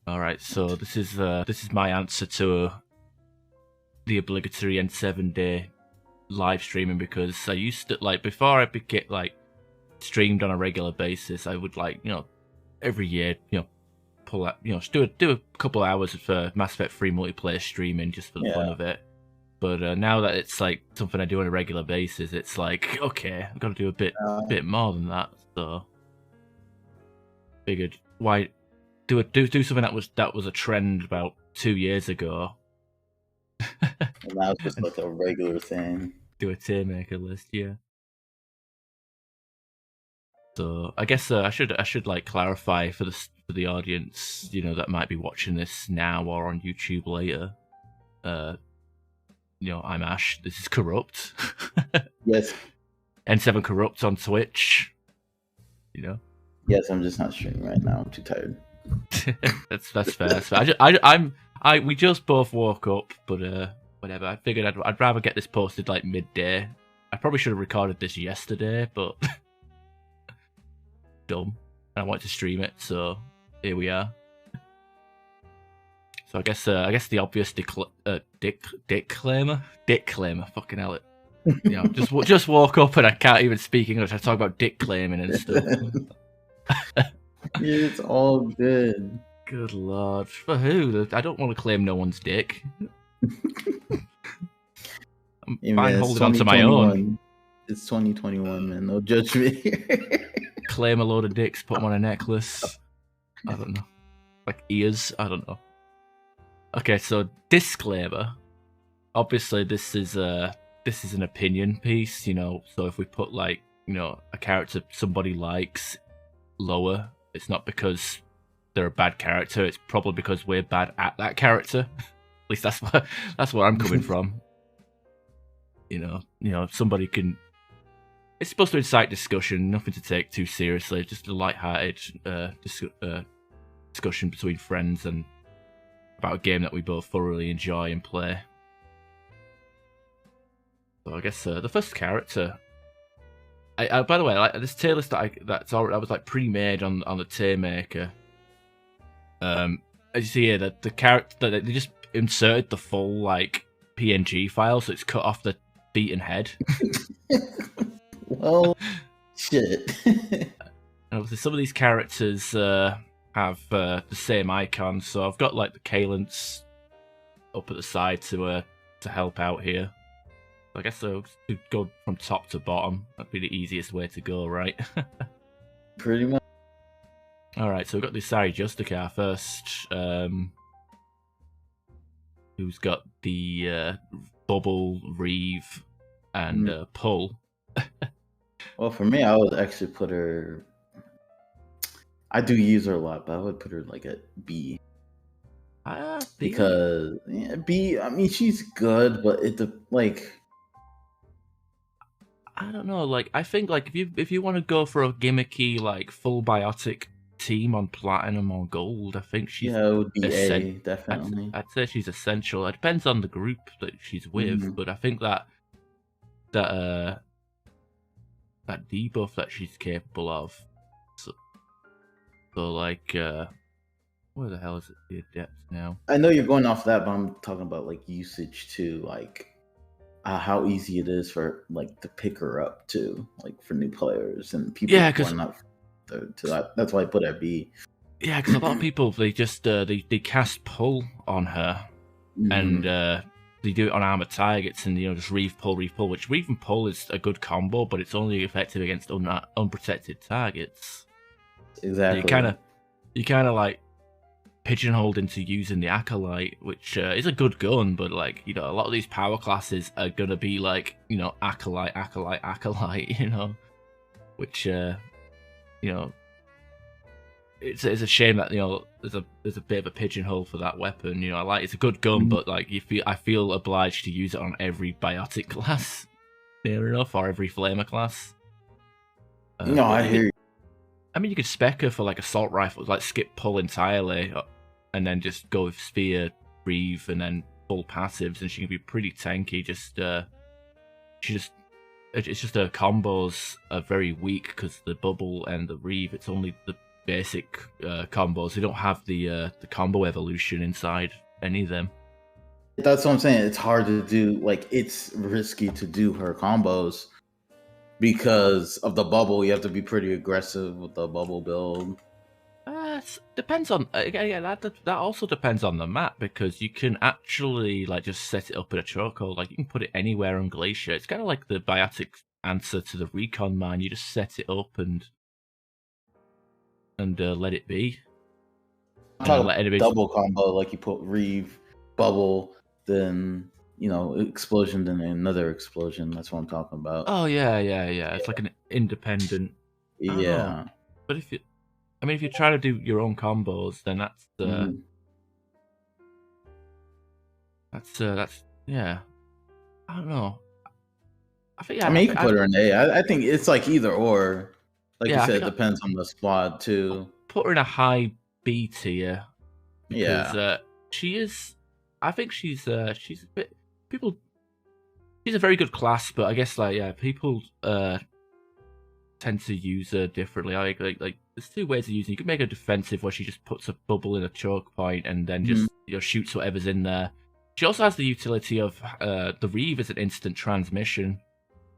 All right, so this is my answer to the obligatory N7 day live streaming, because I used to, like, before I became like streamed on a regular basis, I would, like, every year, pull out, just do a couple hours of Mass Effect 3 multiplayer streaming just for the fun of it. But now that it's like something I do on a regular basis, it's like, okay, I've got to do a bit more than that. So figured, why do something that was a trend about 2 years ago. And now it's just like a regular thing. Do a tier maker list, yeah. So I guess I should like clarify for the audience, that might be watching this now or on YouTube later. I'm Ash. This is Kurrupt. Yes. N7Kurrupt on Twitch. Yes, I'm just not streaming right now. I'm too tired. That's fair. We just both woke up, but whatever. I figured I'd rather get this posted like midday. I probably should have recorded this yesterday, but dumb. And I wanted to stream it, so here we are. So I guess the obvious dick claimer, fucking hell it. Just woke up and I can't even speak English. I talk about dick claiming and stuff. It's all good. Good lord, for who? I don't want to claim no one's dick. I'm fine holding on to my own. It's 2021, man. No judge me. Claim a load of dicks, put them on a necklace. I don't know, like ears. I don't know. Okay, so disclaimer. Obviously, this is an opinion piece, So if we put like, a character somebody likes lower, it's not because they're a bad character. It's probably because we're bad at that character. At least that's where I'm coming from. Somebody can. It's supposed to incite discussion, nothing to take too seriously. Just a light-hearted discussion between friends and about a game that we both thoroughly enjoy and play. So I guess the first character. I by the way, like this tier list that was like pre-made on the tier maker. As you see here, the character they just inserted the full like PNG file, so it's cut off the beaten head. Well, shit. And obviously, some of these characters have the same icon, so I've got like the Calants up at the side to help out here. I guess I'll go from top to bottom. That'd be the easiest way to go, right? Pretty much. Alright, so we've got the Asari Justicar first. Who's got the bubble, reeve, and pull. Well, for me, I would actually put her. I do use her a lot, but I would put her like at B. Because B. I mean, she's good, but I don't know. Like, I think like if you want to go for a gimmicky like full biotic team on platinum or gold, I think she's it would be A, definitely. I'd say she's essential. It depends on the group that she's with, but I think that debuff that she's capable of. So like, where the hell is it? The Adept now? I know you're going off that, but I'm talking about like usage too, like how easy it is for like to pick her up too, like for new players and people. Yeah, because that's why I put her B. Yeah, because a lot of people they just they cast pull on her, and they do it on armored targets, and just reeve pull, which reeve and pull is a good combo, but it's only effective against unprotected targets. Exactly. So you kind of like pigeonholed into using the Acolyte, which is a good gun, but like a lot of these power classes are gonna be like Acolyte, which it's a shame that there's a bit of a pigeonhole for that weapon. It's a good gun, but like I feel obliged to use it on every biotic class, near enough, or every flamer class. No, I hear you. I mean, you could spec her for like assault rifles, like skip pull entirely, and then just go with spear, reeve, and then full passives, and she can be pretty tanky. It's just her combos are very weak because the bubble and the reeve. It's only the basic combos. They don't have the combo evolution inside any of them. That's what I'm saying. It's hard to do. Like, it's risky to do her combos because of the bubble. You have to be pretty aggressive with the bubble build. Depends on that also depends on the map, because you can actually like just set it up in a chokehold. Like you can put it anywhere on Glacier. It's kind of like the biotic answer to the recon mine. You just set it up and let it be. Double combo, like you put Reeve, bubble, then explosion, then another explosion. That's what I'm talking about. Oh yeah. It's like an independent. Yeah. But if you try to do your own combos, then that's yeah. I don't know. You can put her in A. I think it's like either or. Like you said, it depends on the squad too. Put her in a high B tier. Because, she is. I think she's a bit. People. She's a very good class, but I guess people tend to use her differently. Like there's two ways of using. You can make her defensive, where she just puts a bubble in a choke point and then just shoots whatever's in there. She also has the utility of the Reeve is an instant transmission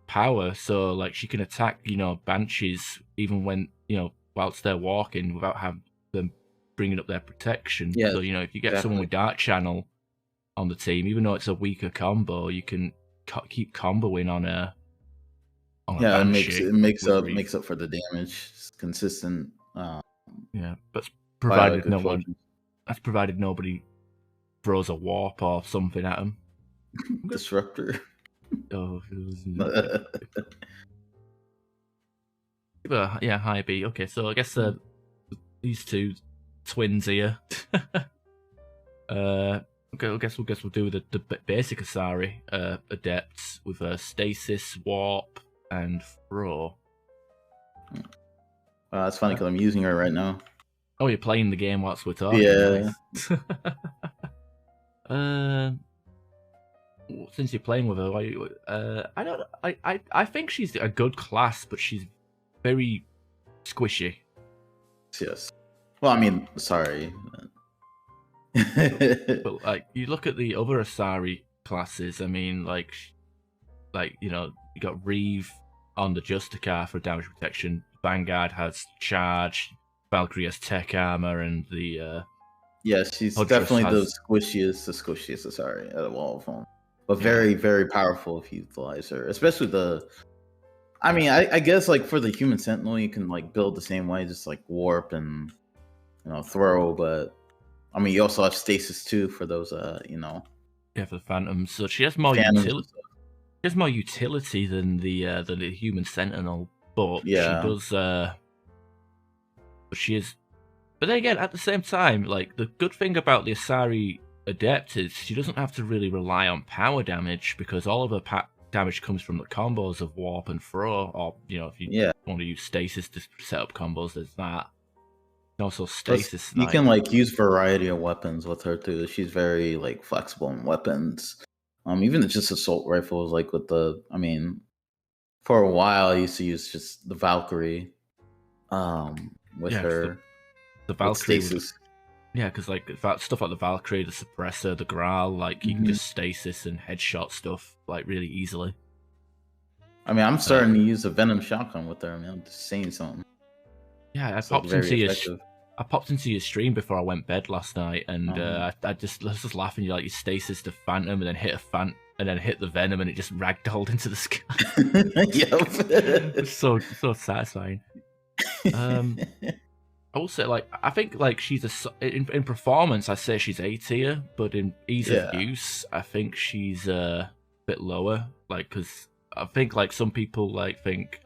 power, so like she can attack Banshees even when whilst they're walking without having them bringing up their protection. Yeah, so if you get someone with Dark Channel on the team, even though it's a weaker combo, you can keep comboing on a it makes up for the damage. It's consistent. But provided nobody throws a warp or something at them. Disruptor. Oh, but yeah, high B. Okay, so I guess these two twins here. Okay, I guess we'll do the basic Asari Adepts with Stasis, Warp, and Throw. That's funny because I'm using her right now. Oh, you're playing the game whilst we're talking. Yeah. Nice. Since you're playing with her, I think she's a good class, but she's very squishy. Yes. Well, sorry. But like, you look at the other Asari classes. You got Reeve on the Justicar for damage protection. Vanguard has charge. Valkyrie has tech armor, and the she's Huntress definitely the squishiest Asari out of all of them. But very, very powerful if you utilize her. Especially I guess like for the human Sentinel, you can like build the same way, just like warp and throw. But you also have stasis too for those for the Phantoms. So she has more utility. She has more utility than the human Sentinel, but she does. But she is. But then again, at the same time, like the good thing about the Asari Adept is she doesn't have to really rely on power damage, because all of her damage comes from the combos of warp and throw, or if you want to use stasis to set up combos, there's that. And also stasis. You can like use variety of weapons with her too. She's very like flexible in weapons. Even just assault rifles, like with the for a while I used to use just the Valkyrie with her. The Valkyrie stasis. Yeah, because like stuff like the Valkyrie, the Suppressor, the Graal, like you can just stasis and headshot stuff like really easily. I'm starting to use a Venom shotgun with her. I'm just saying something. Yeah, I popped into your stream before I went to bed last night, and I was just laughing. You stasis the Phantom, and then hit the Venom, and it just ragdolled into the sky. Yep. It's so satisfying. I will say, I think she's in performance, I say she's A tier, but in ease of use, I think she's a bit lower. Because I think some people think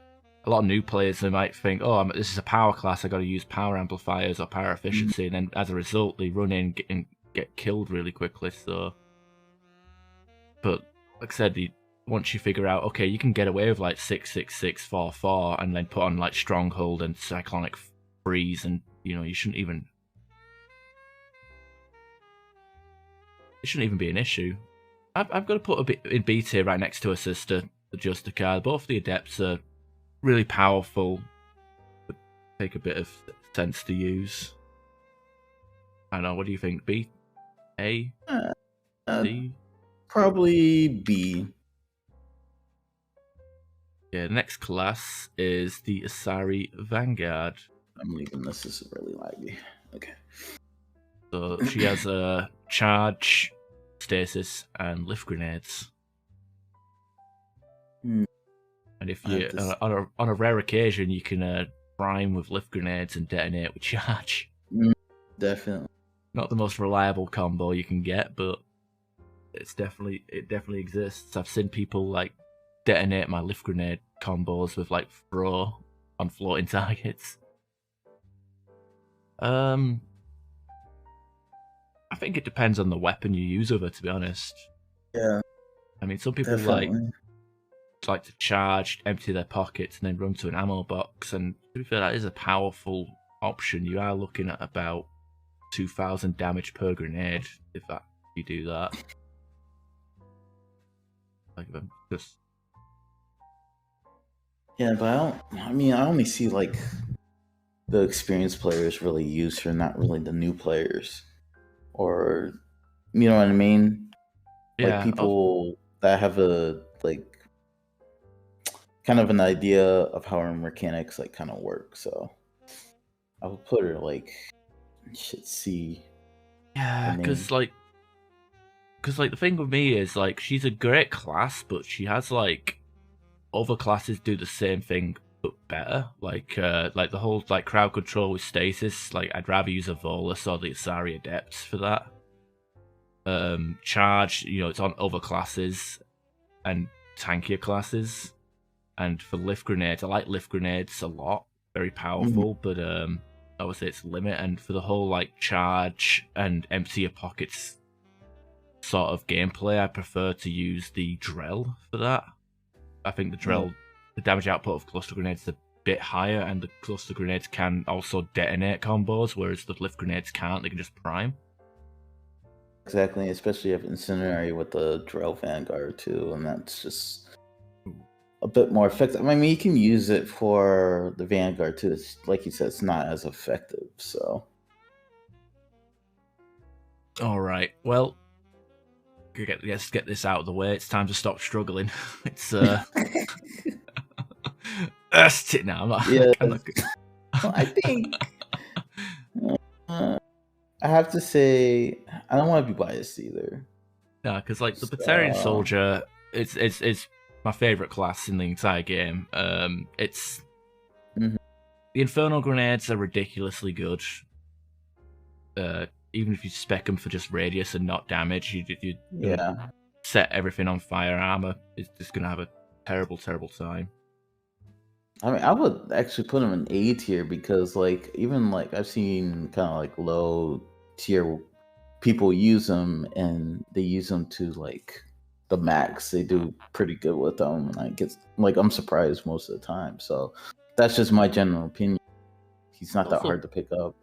a lot of new players, they might think, this is a power class, I got to use power amplifiers or power efficiency, and then as a result, they run in and get killed really quickly. So, but like I said, once you figure out, okay, you can get away with 666 4/4, and then put on Stronghold and Cyclonic Freeze, and you shouldn't even be an issue. I've got to put a bit in B tier right next to her sister, the Justicar. Both the Adepts are really powerful, but take a bit of sense to use. I don't know. What do you think? B, A, C? Probably B. Yeah. The next class is the Asari Vanguard. I'm leaving this. This is really laggy. Okay. So she has a charge, stasis, and lift grenades. Hmm. And if you on a rare occasion, you can prime with lift grenades and detonate with charge. Definitely. Not the most reliable combo you can get, but it definitely exists. I've seen people like detonate my lift grenade combos with like throw on floating targets. I think it depends on the weapon you use with her, to be honest. Yeah. I mean, some people like to charge, empty their pockets, and then run to an ammo box. And to be fair, that is a powerful option. You are looking at about 2,000 damage per grenade if you do that. Like, just yeah, but I only see like the experienced players really use her, not really the new players, or you know what I mean? Yeah, like people that have a like kind of an idea of how her mechanics like kind of work. So I would put her like C. Yeah, because the thing with me is like she's a great class, but she has like other classes do the same thing but better. Like the whole like crowd control with stasis. Like I'd rather use a Volus or the Asari Adept for that. Charge, it's on other classes and tankier classes. And for lift grenades, I like lift grenades a lot. Very powerful, but I would say it's limit. And for the whole like charge and empty your pockets sort of gameplay, I prefer to use the Drell for that. I think the Drell, the damage output of cluster grenades is a bit higher, and the cluster grenades can also detonate combos, whereas the lift grenades can't. They can just prime. Exactly, especially if Incendiary with the Drell Vanguard too, and that's just a bit more effective. I mean, you can use it for the Vanguard too. It's, like you said, it's not as effective. So, all right. Well, let's get this out of the way. It's time to stop struggling. It's that's it now. I think I have to say I don't want to be biased either. No, because like the Batarian Soldier, it's my favorite class in the entire game. It's the Infernal Grenades are ridiculously good. Even if you spec them for just radius and not damage, you set everything on fire. Armor is just gonna have a terrible time. I mean, I would actually put them in A tier because, like, even like I've seen kind of like low tier people use them, and they use them to like the max. They do pretty good with them, and I guess like I'm surprised most of the time. So that's just my general opinion. He's not that hard to pick up.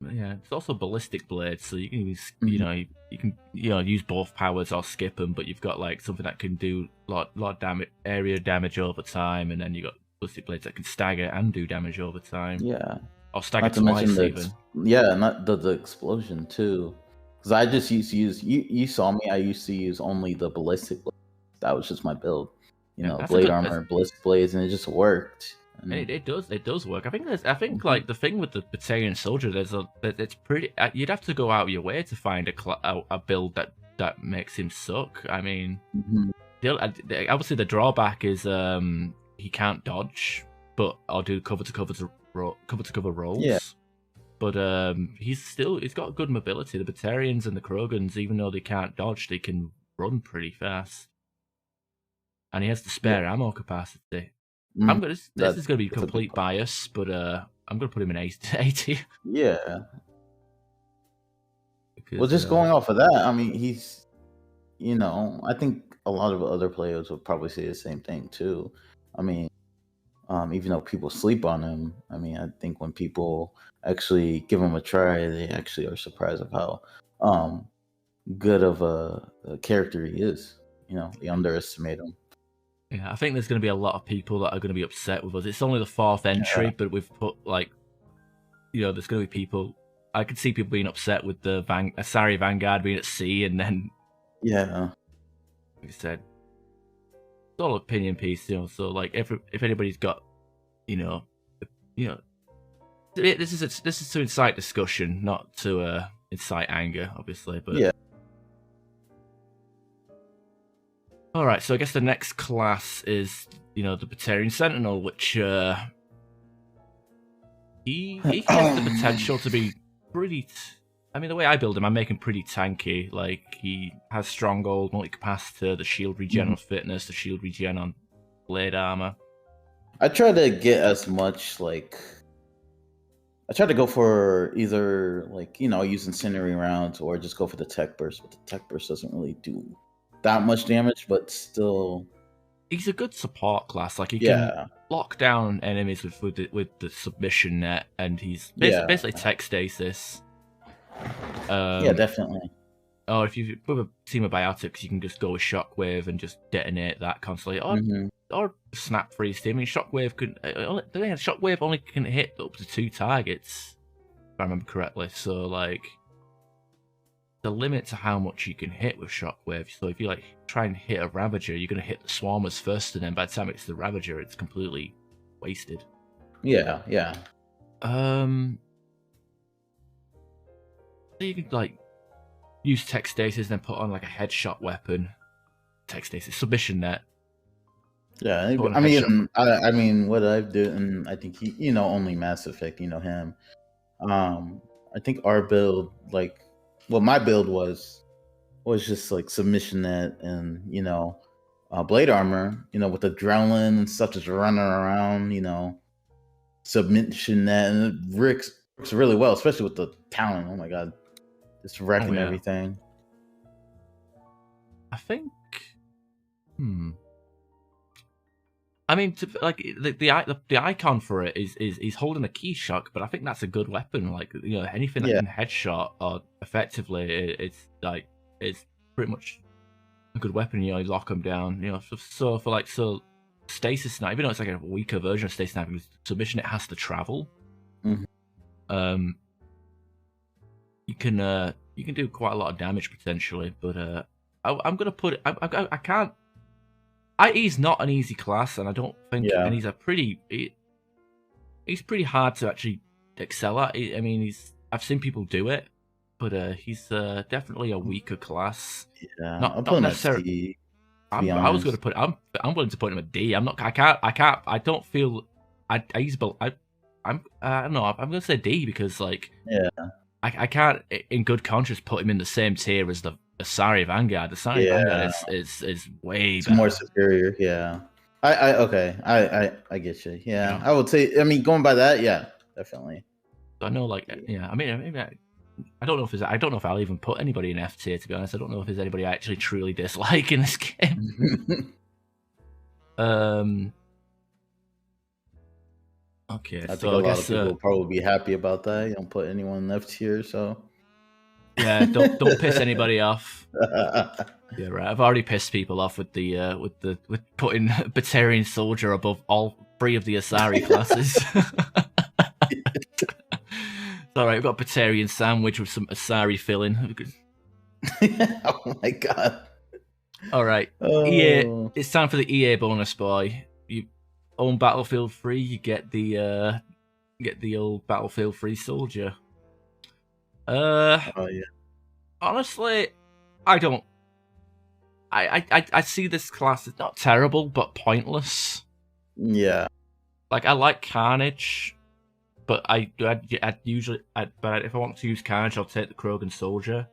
Yeah, it's also ballistic blades, so you can use you can use both powers or skip them, but you've got like something that can do lot damage, area damage over time, and then you got ballistic blades that can stagger and do damage over time. Yeah, or stagger twice even. Yeah, not the explosion too. Because I just used to use you saw me. I used to use only the ballistic blades. That was just my build. Blade armor, ballistic blades, and it just worked. It does work. I think like the thing with the Batarian Soldier, it's pretty. You'd have to go out of your way to find a build that makes him suck. I mean, obviously the drawback is he can't dodge, or do cover to cover rolls. Yeah. But he's got good mobility. The Batarians and the Krogans, even though they can't dodge, they can run pretty fast, and he has the spare ammo capacity. This is going to be complete bias, but I'm going to put him in A tier. Yeah. Well, just going off of that, I mean, he's, I think a lot of other players would probably say the same thing too. I mean, even though people sleep on him, I mean, I think when people actually give him a try, they actually are surprised of how good of a character he is. They underestimate him. Yeah, I think there's going to be a lot of people that are going to be upset with us. It's only the 4th entry, but we've put like there's going to be people. I could see people being upset with the Asari Vanguard being at sea, and then yeah, like I said, it's all opinion piece, So like, if anybody's got, this is to incite discussion, not to incite anger, obviously. But yeah. All right, so I guess the next class is the Batarian Sentinel, which he has the potential to be pretty. I mean, the way I build him, I make him pretty tanky. Like, he has stronghold, multi-capacitor, the shield regen on fitness, the shield regen on blade armor. I try to get as much like. I try to go for either like use incendiary rounds or just go for the tech burst, but the tech burst doesn't really do that much damage, but still, he's a good support class. Like, he can lock down enemies with the submission net, and he's basically tech stasis. Yeah, definitely. Or if you with a team of biotics, you can just go with Shockwave and just detonate that constantly, or Snap Freeze team. I mean, Shockwave Shockwave only can hit up to 2 targets, if I remember correctly. So like, the limit to how much you can hit with Shockwave. So if you like try and hit a Ravager, you're gonna hit the Swarmers first, and then by the time it's the Ravager, it's completely wasted. Yeah. So you could like use tech stasis, then put on like a headshot weapon. Tech stasis, submission net. Yeah, I mean, what I've done, I think he, only Mass Effect, him. I think our build, like, my build was just like submission net and blade armor, with adrenaline and stuff just running around, submission net, and it works really well, especially with the Talon. Oh my god, just wrecking everything. I think. I mean, the icon for it is he's holding a key shock, but I think that's a good weapon. Like, anything that can headshot or effectively, it's pretty much a good weapon. You lock them down. So for stasis snipe, even though it's like a weaker version of stasis sniping, submission it has to travel. Mm-hmm. You can do quite a lot of damage potentially, but I'm gonna put it. I can't. He's not an easy class, and I don't think. Yeah. And he's he's pretty hard to actually excel at. I mean, I've seen people do it, but he's definitely a weaker class. Yeah, not necessarily. I was going to put. I'm willing to put him at D. I'm not. I can't. I don't feel. I don't know. I'm going to say D because I can't in good conscience put him in the same tier as the Asari Vanguard. The Asari Vanguard is way better. More superior. Yeah. I get you. Yeah. I would say. I mean, going by that, yeah, definitely. I know, I mean, I don't know if I'll even put anybody in F tier. To be honest, I don't know if there's anybody I actually truly dislike in this game. Okay, I think a lot of people will probably be happy about that. You don't put anyone in F tier, so. Yeah, don't piss anybody off. Yeah, right. I've already pissed people off with putting Batarian Soldier above all 3 of the Asari classes. It's alright, we've got Batarian Sandwich with some Asari filling. Oh my god. Alright. EA, it's time for the EA bonus, boy. You own Battlefield 3, you get the old Battlefield 3 Soldier. Honestly, I don't. I see this class as not terrible, but pointless. Yeah. Like, I like Carnage, but I'd usually, but if I want to use Carnage, I'll take the Krogan Soldier.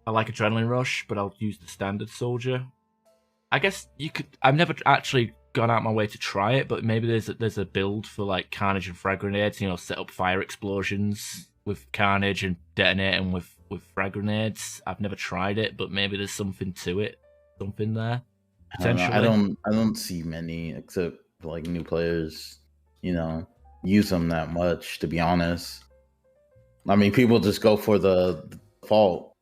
I like Adrenaline Rush, but I'll use the standard Soldier. I guess you could. I've never actually gone out my way to try it, but maybe there's a build for like Carnage and frag grenades. Set up fire explosions with Carnage and detonating with frag grenades. I've never tried it, but maybe there's something to it, something there. Potentially. I don't see many except for, like, new players, use them that much. To be honest, I mean, people just go for the default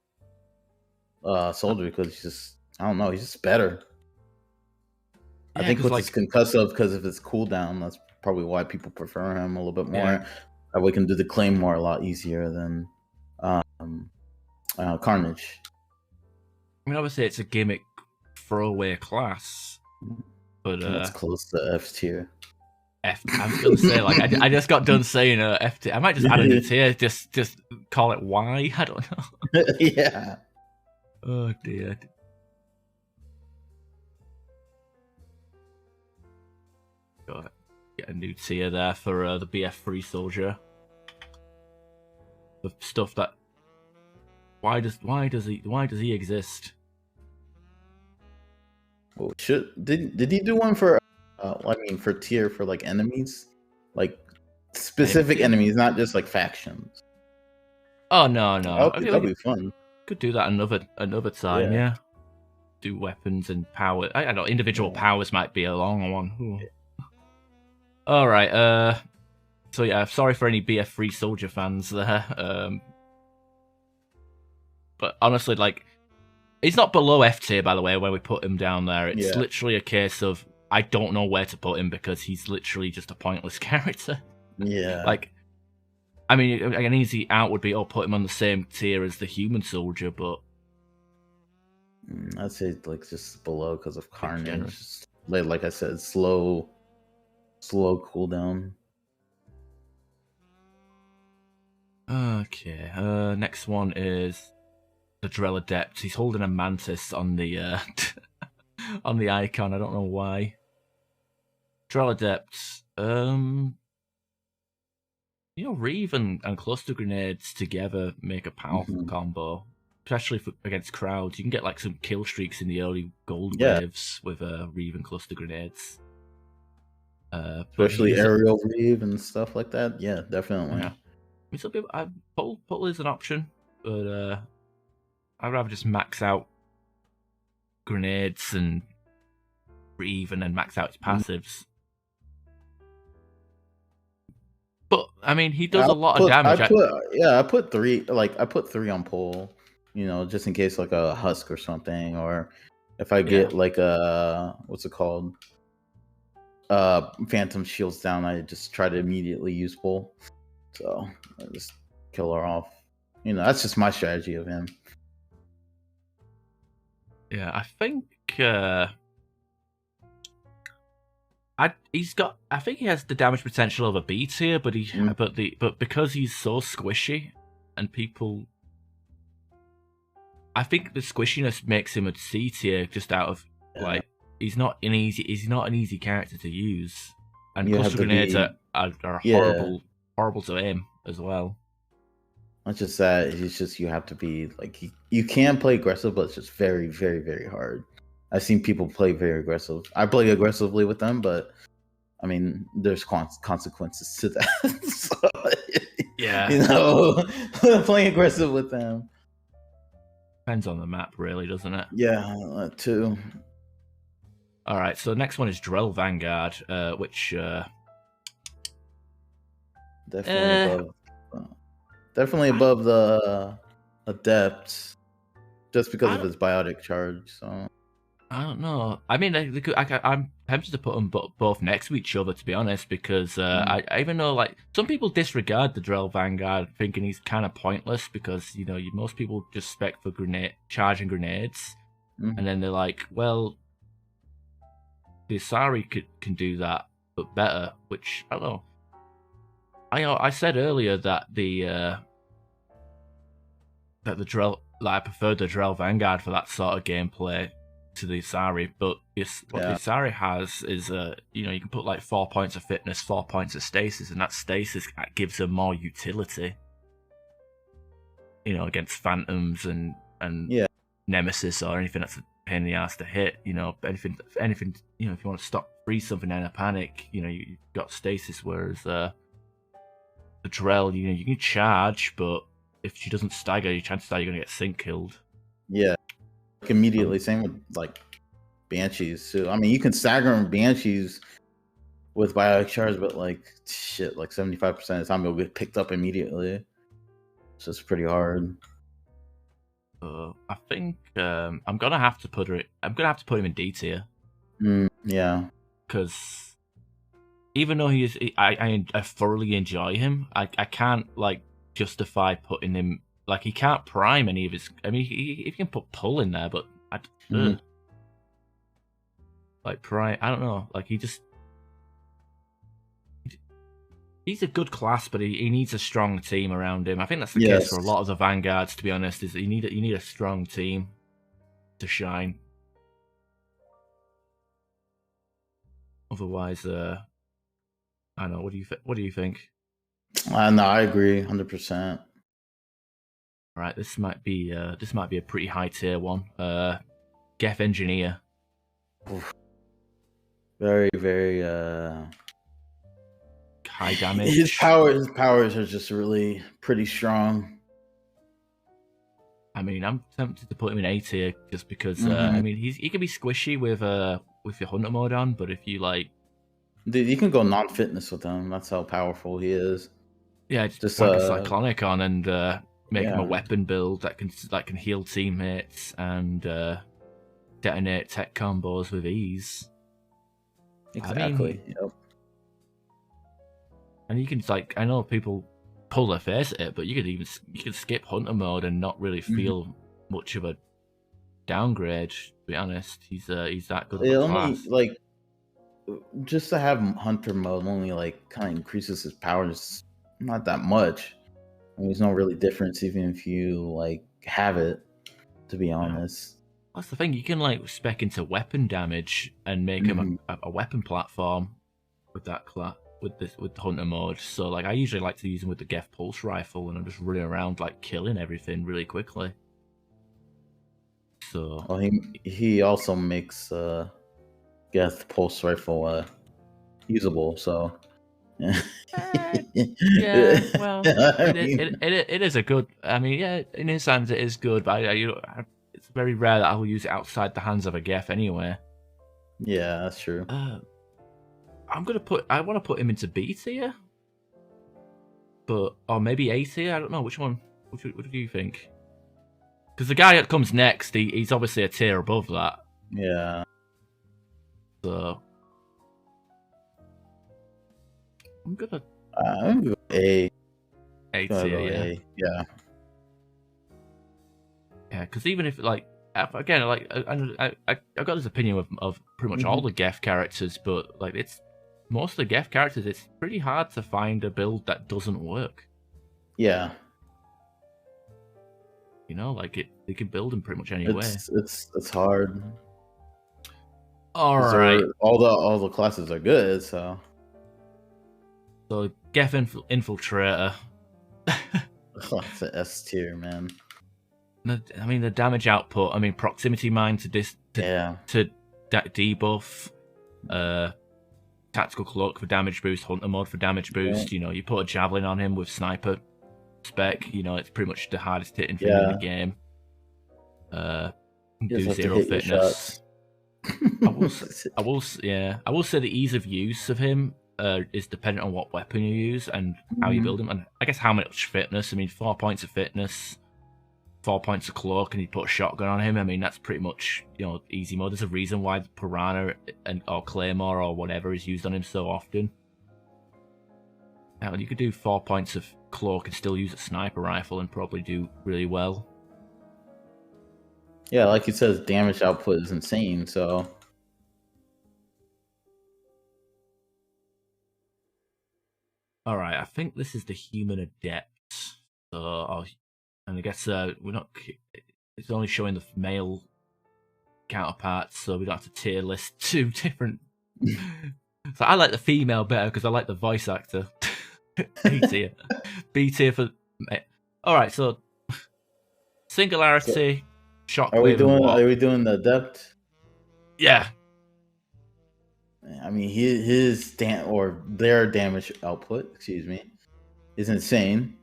Soldier because he's just, I don't know, he's just better. Yeah, I think with his concussive, because of his cooldown, that's probably why people prefer him a little bit more. We can do the Claymore a lot easier than Carnage. I mean, obviously it's a gimmick throwaway class, but it's close to F tier. I was gonna say, like, I just got done saying F tier. I might just add a new tier, just call it Y. I don't know. Yeah. Oh dear. Got get a new tier there for the BF3 Soldier. The stuff that why does he exist? Well, did he do one for? For tier for like enemies, like specific enemies, not just like factions. Oh no. That'd be fun. Could do that another time. Yeah. Do weapons and power. I don't know. Individual powers might be a long one. Ooh. All right. So yeah, sorry for any BF3 Soldier fans there. But honestly, like, he's not below F tier, by the way, when we put him down there. It's literally a case of I don't know where to put him because he's literally just a pointless character. Yeah. Like, I mean, an easy out would be, put him on the same tier as the human soldier, but I'd say like just below because of Carnage. Like I said, slow cooldown. Okay. Next one is the Drell Adept. He's holding a mantis on the on the icon. I don't know why. Drell Adept. Reave and cluster grenades together make a powerful combo, especially against crowds. You can get like some kill streaks in the early gold waves with Reave and cluster grenades. Especially aerial Reave and stuff like that. Yeah, definitely. Yeah. Pull is an option, but I'd rather just max out grenades and Reave and then max out his passives. But I mean, he does a lot of damage. I put 3. Like I put 3 on pull, just in case like a husk or something, or if I get like a what's it called, phantom shields down, I just try to immediately use pull. So I just kill her off. That's just my strategy of him. Yeah, I think I think he has the damage potential of a B tier, but but because he's so squishy and people, I think the squishiness makes him a C tier just out of like he's not an easy character to use, and cluster grenades are horrible to aim as well. Not just that, you have to be like you can play aggressive, but it's just very, very, very hard. I've seen people play very aggressive. I play aggressively with them, but I mean, there's consequences to that. So, playing aggressive with them depends on the map, really, doesn't it? Yeah, too. All right, so the next one is Drell Vanguard, which definitely above the Adept, just because of his biotic charge. So I don't know. I mean, I'm tempted to put them both next to each other, to be honest, because I even know like some people disregard the Drell Vanguard, thinking he's kind of pointless because most people just spec for charging grenades, and then they're like, well, the Asari can do that, but better. Which I don't know. I said earlier that the Drell, I preferred the Drell Vanguard for that sort of gameplay to the Asari, but the Asari has is you can put like 4 points of fitness, 4 points of stasis, and that stasis gives them more utility. Against phantoms and nemesis or anything that's a pain in the ass to hit. Anything. If you want to freeze something in a panic, you've got stasis. Whereas the Drell, you can charge, but if she doesn't stagger, chances are you're gonna get sync killed. Yeah. Immediately. Same with like Banshees. So I mean, you can stagger on Banshees with biotic charge, but like 75% of the time you'll get picked up immediately. So it's pretty hard. I think I'm gonna have to put him in D tier. Yeah, because even though he is, I thoroughly enjoy him. I can't like justify putting him like he can't prime any of his. I mean, he can put pull in there, but like prime. I don't know. Like he's a good class, but he needs a strong team around him. I think that's the case for a lot of the Vanguards. To be honest, is you need a strong team to shine. Otherwise, I don't know. What do you think? No, I agree, 100%. All right, this might be a pretty high tier one. Geth Engineer. Oof. Very, very high damage. His powers are just really pretty strong. I mean, I'm tempted to put him in A tier just because. I mean, he can be squishy with your hunter mode on, but if you like, dude, you can go non-fitness with him. That's how powerful he is. Yeah, just whack a cyclonic on and make him a weapon build that can heal teammates and detonate tech combos with ease. Exactly. Yep. And you can I know people pull their face at it, but you can skip hunter mode and not really feel much of a downgrade. To be honest, he's that good. It only class. Just to have hunter mode only kind of increases his powers, not that much. I mean, there's no really difference even if you have it. To be honest, that's the thing. You can spec into weapon damage and make him a weapon platform with that class. With hunter mode, so I usually like to use him with the Geth pulse rifle, and I'm just running around killing everything really quickly. So he also makes Geth pulse rifle usable. So yeah, well, it is a good. I mean, yeah, in his hands it is good, but it's very rare that I will use it outside the hands of a Geth anyway. Yeah, that's true. I want to put him into B tier, or maybe A tier. I don't know which one. What do you think? Because the guy that comes next, he's obviously a tier above that. Yeah. So I'm gonna go A. A tier, yeah. A. Yeah. Yeah, because even if again, I got this opinion of pretty much all the Geth characters, but it's. Most of the Geth characters, it's pretty hard to find a build that doesn't work. Yeah. You know, they can build them pretty much any way. It's hard. All right. All the classes are good, so. So Geth Infiltrator. It's an S tier, man. I mean, the damage output. I mean, proximity mine to debuff. Tactical cloak for damage boost, hunter mode for damage boost. You know, you put a javelin on him with sniper spec. You know, it's pretty much the hardest hitting thing in the game. Do 0 fitness. I will say the ease of use of him is dependent on what weapon you use and how you build him, and I guess how much fitness. I mean, 4 points of fitness, 4 points of cloak, and you put a shotgun on him. I mean, that's pretty much, easy mode. There's a reason why Piranha or Claymore or whatever is used on him so often. Now, you could do 4 points of cloak and still use a sniper rifle and probably do really well. Yeah, like you said, damage output is insane, so. Alright, I think this is the human adept. So, and I guess it's only showing the male counterparts, so we don't have to tier list 2 different. So I like the female better because I like the voice actor. A tier. B tier for. Alright, so Singularity, Shockwave. Are we doing the Adept? Yeah. I mean, their damage output, is insane.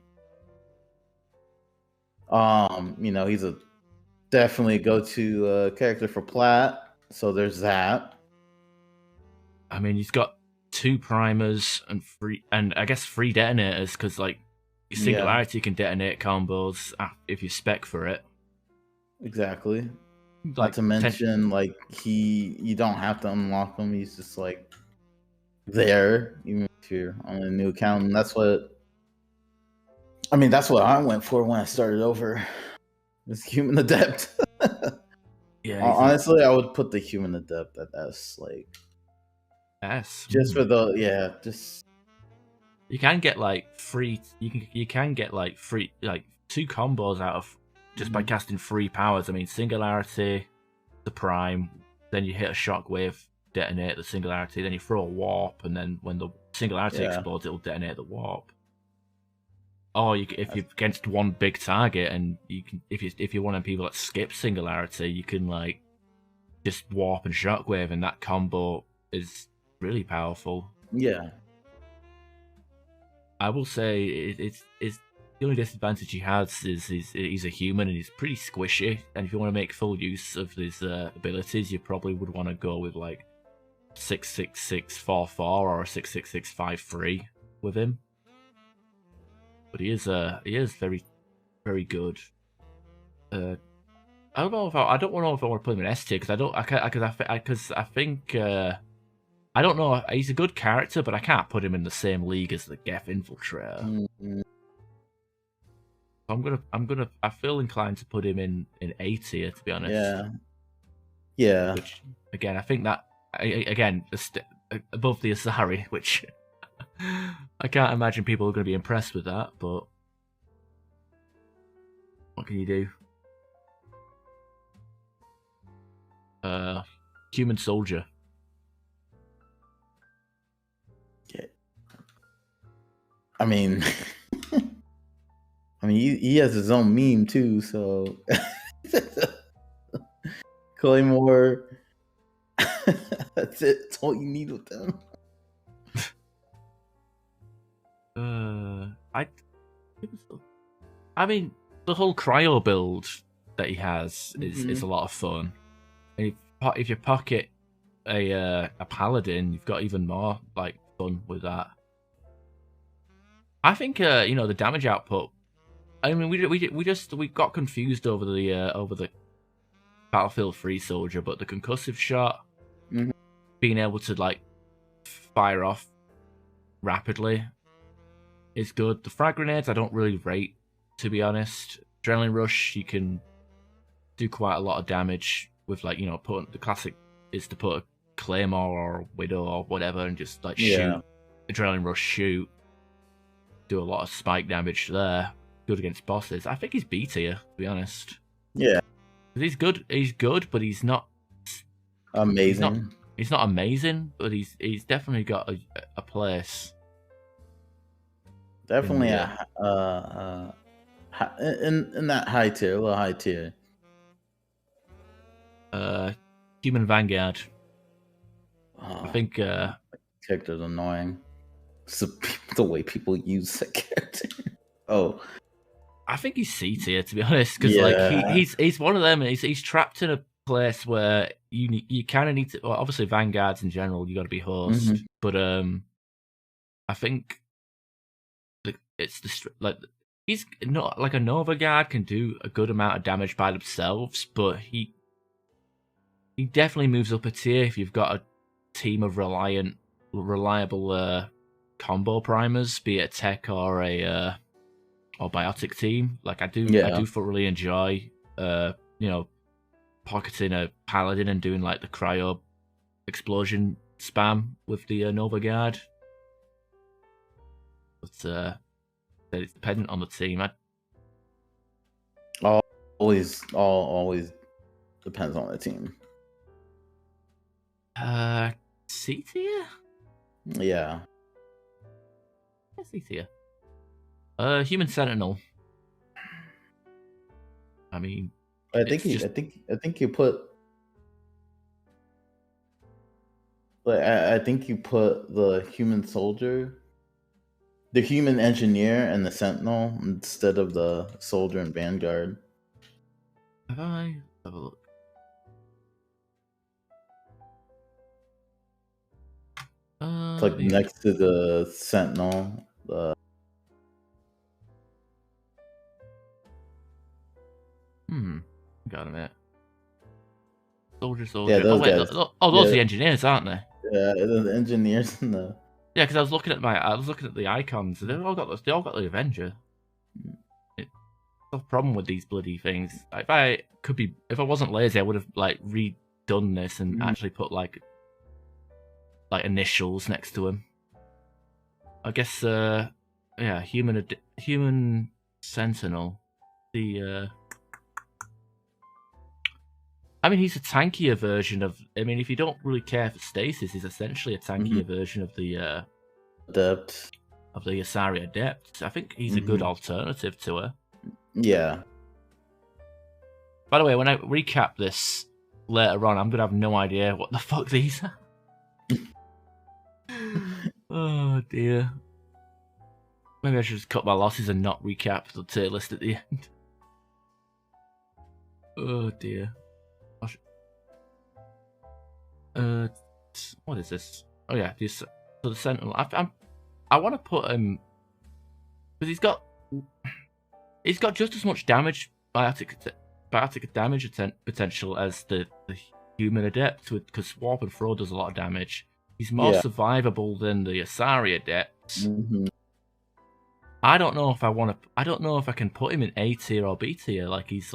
He's a definitely go-to character for Plat, so there's that. I mean, he's got 2 primers and I guess 3 detonators because Singularity can detonate combos if you spec for it. Exactly. Not to mention, you don't have to unlock him. He's just there, even if you're on a new account. And that's what I went for when I started over. This human adept. Yeah, honestly, I would put the human adept at S, like S. Just for the just you can get like free. You can get like free 2 combos out of just by casting 3 powers. I mean, Singularity, the Prime, then you hit a Shockwave, detonate the Singularity, then you throw a Warp, and then when the Singularity explodes, it'll detonate the Warp. Or if you're against one big target, and you can, if you're one of the people that skip Singularity, you can like just Warp and Shockwave, and that combo is really powerful. Yeah. I will say it's the only disadvantage he has is he's a human and he's pretty squishy. And if you want to make full use of his abilities, you probably would want to go with like 66644 or a 66653 with him. But he is very, very good. I don't know if I don't know if I want to put him in S tier because I think. I don't know. He's a good character, but I can't put him in the same league as the Geth Infiltrator. Mm-hmm. I feel inclined to put him in A tier, to be honest. Yeah. Yeah. Which again, I think that above the Asari, which I can't imagine people are going to be impressed with that. But what can you do? Human Soldier. I mean, he has his own meme too. So Claymore, that's it. That's all you need with them. I mean, the whole cryo build that he has is a lot of fun. And if you pocket a Paladin, you've got even more like fun with that. I think the damage output. I mean, we got confused over the Battlefield 3 Soldier, but the concussive shot, being able to like fire off rapidly, is good. The frag grenades I don't really rate, to be honest. Adrenaline rush, you can do quite a lot of damage with put the classic is to put a claymore or a widow or whatever and just like shoot. Adrenaline rush, shoot. Do a lot of spike damage there. Good against bosses. I think he's B tier, to be honest. Yeah. He's good, but he's not amazing. He's not amazing, but he's definitely got a place. Definitely in that high tier, a little high tier. Human Vanguard. I think character's annoying. The way people use that character. Oh, I think he's C tier, to be honest, because he's one of them. He's trapped in a place where you kind of need to. Well, obviously, Vanguards in general, you got to be host, but I think it's he's not like a Nova Guard can do a good amount of damage by themselves, but he definitely moves up a tier if you've got a team of reliable combo primers, be it a tech or a or biotic team. Like I do thoroughly enjoy pocketing a Paladin and doing like the cryo explosion spam with the Nova Guard. But it's dependent on the team. Always depends on the team. C tier? Yeah. C tier. Human Sentinel. I mean, I think you put. But I think you put the human soldier, the human engineer, and the sentinel instead of the soldier and vanguard. Have I? Have a look. It's like next to the sentinel. Got a minute. Soldier. Yeah, those those guys. are the engineers, aren't they? the engineers and the Yeah, because I was looking at the icons. They all got the Avenger. It's no problem with these bloody things. If I wasn't lazy, I would have like redone this and actually put like initials next to him. I guess yeah, human Sentinel. I mean, he's a tankier version of. I mean, if you don't really care for stasis, he's essentially a tankier version of the Adept. Of the Asari Adept. I think he's a good alternative to her. Yeah. By the way, when I recap this later on, I'm gonna have no idea what the fuck these are. Oh dear. Maybe I should just cut my losses and not recap the tier list at the end. Oh dear. What is this? Oh yeah, so the Sentinel. I want to put him because he's got just as much damage, biotic damage potential as the human Adept, because Warp and Throw does a lot of damage. He's more survivable than the Asari Adept. I don't know if I don't know if I can put him in A tier or B tier. Like he's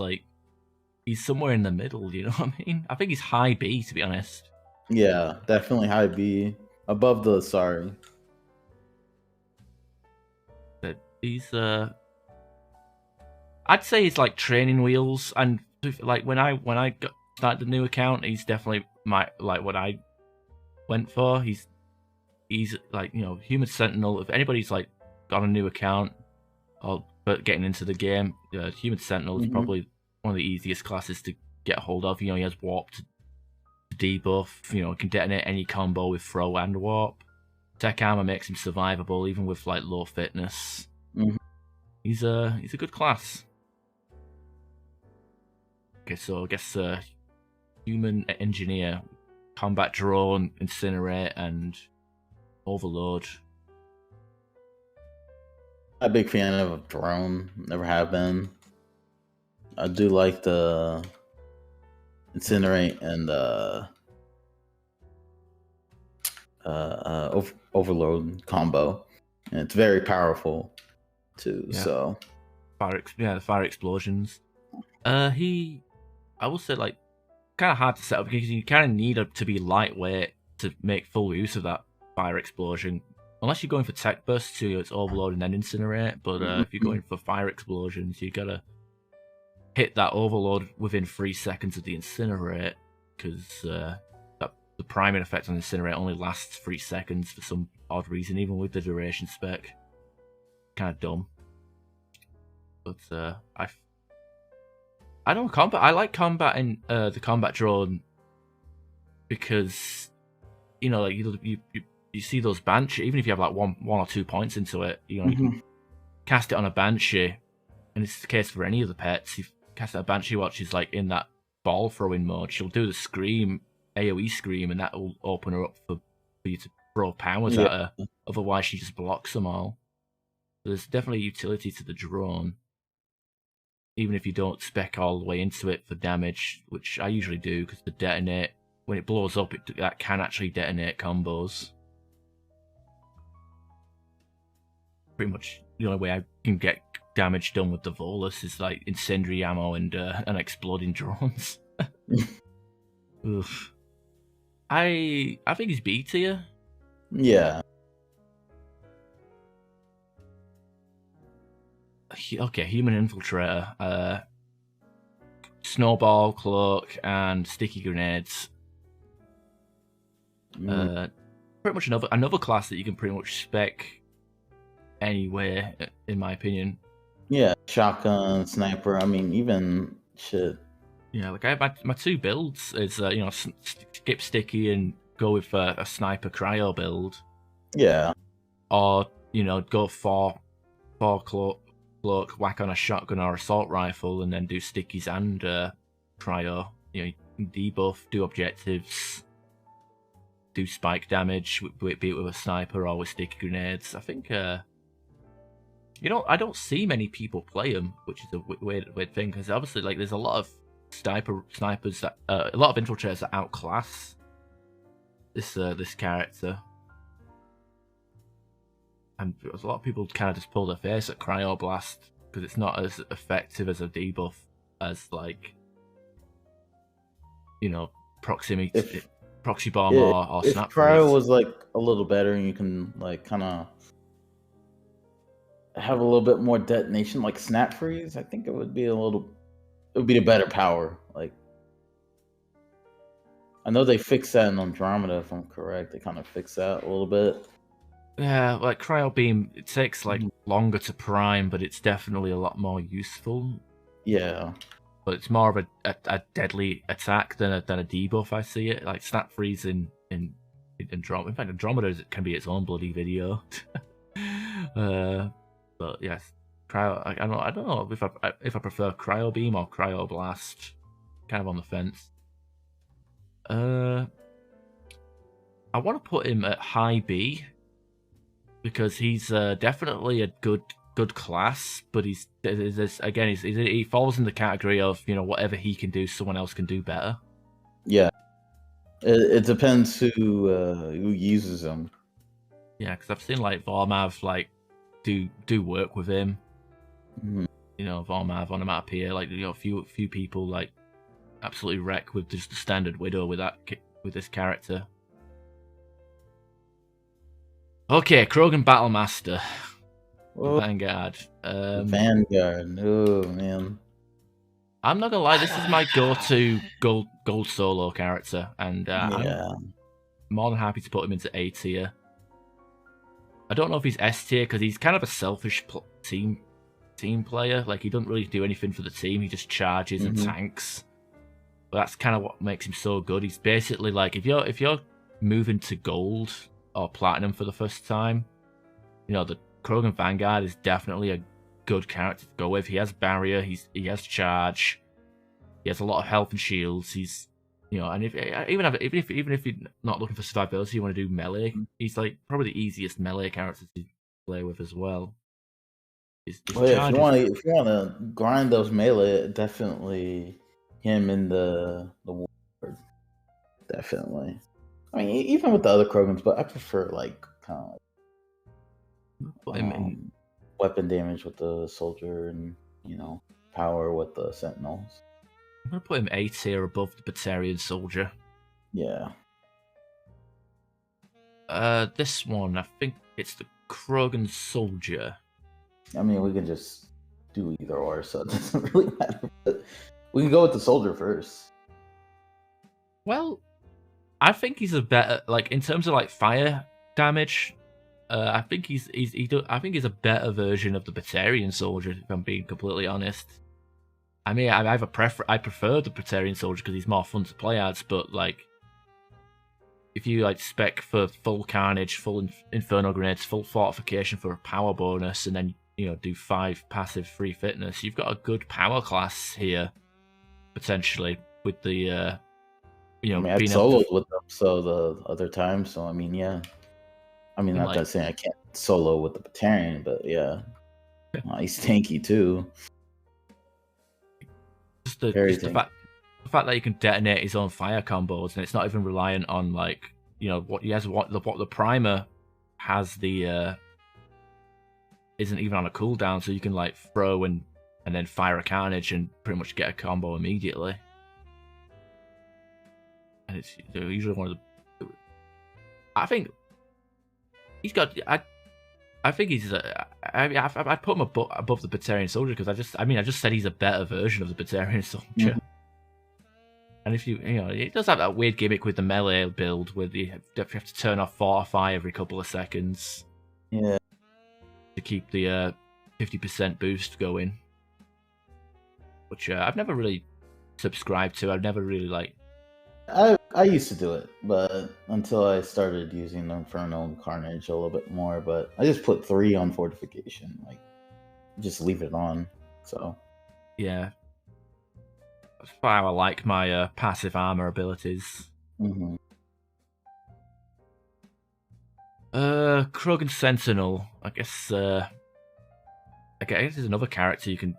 somewhere in the middle. You know what I mean? I think he's high B, to be honest. Yeah, definitely high B, above the Asari. But he's I'd say he's like training wheels, and like when I started the new account, he's definitely what I went for. He's like, you know, human Sentinel. If anybody's like got a new account or getting into the game, human Sentinel is probably one of the easiest classes to get a hold of. You know, he has warp to debuff. You know, can detonate any combo with throw and warp. Tech armor makes him survivable even with like low fitness. He's a good class. Okay, so I guess human engineer, combat drone, incinerate, and overload. I'm a big fan of a drone. Never have been. I do like the incinerate and overload combo, and it's very powerful too. Yeah. So the fire explosions. I will say, like, kind of hard to set up because you kind of need it to be lightweight to make full use of that fire explosion. Unless you're going for tech burst too, it's overload and then incinerate. But if you're going for fire explosions, you gotta hit that overload within 3 seconds of the incinerate, because the priming effect on incinerate only lasts 3 seconds for some odd reason, even with the duration spec. Kind of dumb. But I don't combat. I like combating the combat drone because, you know, like you see those Banshee. Even if you have like one or 2 points into it, you know, you can cast it on a Banshee, and it's the case for any of the pets. You cast it on a Banshee while she's like in that ball throwing mode. She'll do the scream, AOE scream, and that will open her up for you to throw powers at her. Otherwise, she just blocks them all. So there's definitely utility to the drone, even if you don't spec all the way into it for damage, which I usually do, because the detonate, when it blows up, that can actually detonate combos. Pretty much the only way I can get damage done with the Volus is like incendiary ammo and exploding drones. Oof. I think he's B tier. Yeah. Okay, human infiltrator, snowball, cloak, and sticky grenades. Pretty much another class that you can pretty much spec anywhere, in my opinion. Yeah, shotgun, sniper. I mean, even shit. Yeah, like I have my 2 builds is you know, skip sticky and go with a sniper cryo build. Yeah. Or, you know, go for cloak, whack on a shotgun or assault rifle, and then do stickies and cryo. You know, you can debuff, do objectives, do spike damage, be it with a sniper or with sticky grenades. I think, you know, I don't see many people play them, which is a weird thing, because obviously, like, there's a lot of snipers that, a lot of infiltrators that outclass this character. And a lot of people kind of just pull their face at Cryoblast because it's not as effective as a debuff as, like, you know, proximity, proxy bomb or snap freeze. If Cryo was like a little better and you can like kind of have a little bit more detonation, like snap freeze, I think it would be the better power. Like, I know they fixed that in Andromeda, if I'm correct. They kind of fixed that a little bit. Yeah, like Cryo Beam, it takes like longer to prime, but it's definitely a lot more useful. Yeah. But it's more of a deadly attack than a debuff. I see it like snap freeze in Andromeda. In fact, Andromeda can be its own bloody video. But yes, Cryo. I don't know if I prefer Cryo Beam or Cryo Blast. Kind of on the fence. I want to put him at high B because he's definitely a good class, but he falls in the category of, you know, whatever he can do, someone else can do better. Yeah, it depends who uses him. Yeah, because I've seen like Vormav like do work with him. Mm-hmm. You know, Vormav on a map here, like, you know, a few people like absolutely wreck with just the standard Widow with this character. Okay, Krogan Battlemaster. Vanguard. Vanguard. Oh man. I'm not gonna lie, this is my go-to gold solo character, and I'm more than happy to put him into A tier. I don't know if he's S tier because he's kind of a selfish team player. Like, he doesn't really do anything for the team. He just charges and tanks. But that's kind of what makes him so good. He's basically like, if you're moving to gold or platinum for the first time, you know, the Krogan Vanguard is definitely a good character to go with. He has barrier, he has charge, he has a lot of health and shields. He's, you know, and even if you're not looking for survivability, you want to do melee, he's like probably the easiest melee character to play with as well. If you want to grind those melee, definitely him in the Warlord. Definitely. I mean, even with the other Krogans, but I prefer like kind of like, weapon damage with the Soldier and, you know, power with the Sentinels. I'm gonna put him A tier above the Batarian Soldier. Yeah. This one, I think it's the Krogan Soldier. I mean, we can just do either or, so it doesn't really matter. But we can go with the Soldier first. Well, I think he's a better, like, in terms of like fire damage. I think he's a better version of the Batarian Soldier, if I'm being completely honest. I mean, I prefer the Batarian Soldier because he's more fun to play as, but like, if you like spec for full carnage, full inferno grenades, full fortification for a power bonus, and then, you know, do 5 passive free fitness, you've got a good power class here potentially with the you know, I mean, I soloed with them so the other time, so I mean, yeah. I mean, not that saying I can't solo with the Batarian, but yeah. He's tanky too. Just the fact that you can detonate his own fire combos, and it's not even reliant on, like, you know, what the primer has the isn't even on a cooldown, so you can like throw and then fire a carnage and pretty much get a combo immediately. And it's usually one of the. I think he's got. I think he's. I'd put him above the Batarian Soldier because I just said he's a better version of the Batarian Soldier. Mm-hmm. And if you know, it does have that weird gimmick with the melee build where you have to turn off Fortify every couple of seconds. Yeah. To keep the 50% boost going, which I've never really subscribed to. I've never really like. I used to do it, but until I started using the Inferno and Carnage a little bit more. But I just put 3 on Fortification, like just leave it on. So yeah, that's how I like my passive armor abilities. Mm-hmm. Krogan Sentinel. I guess there's another character you can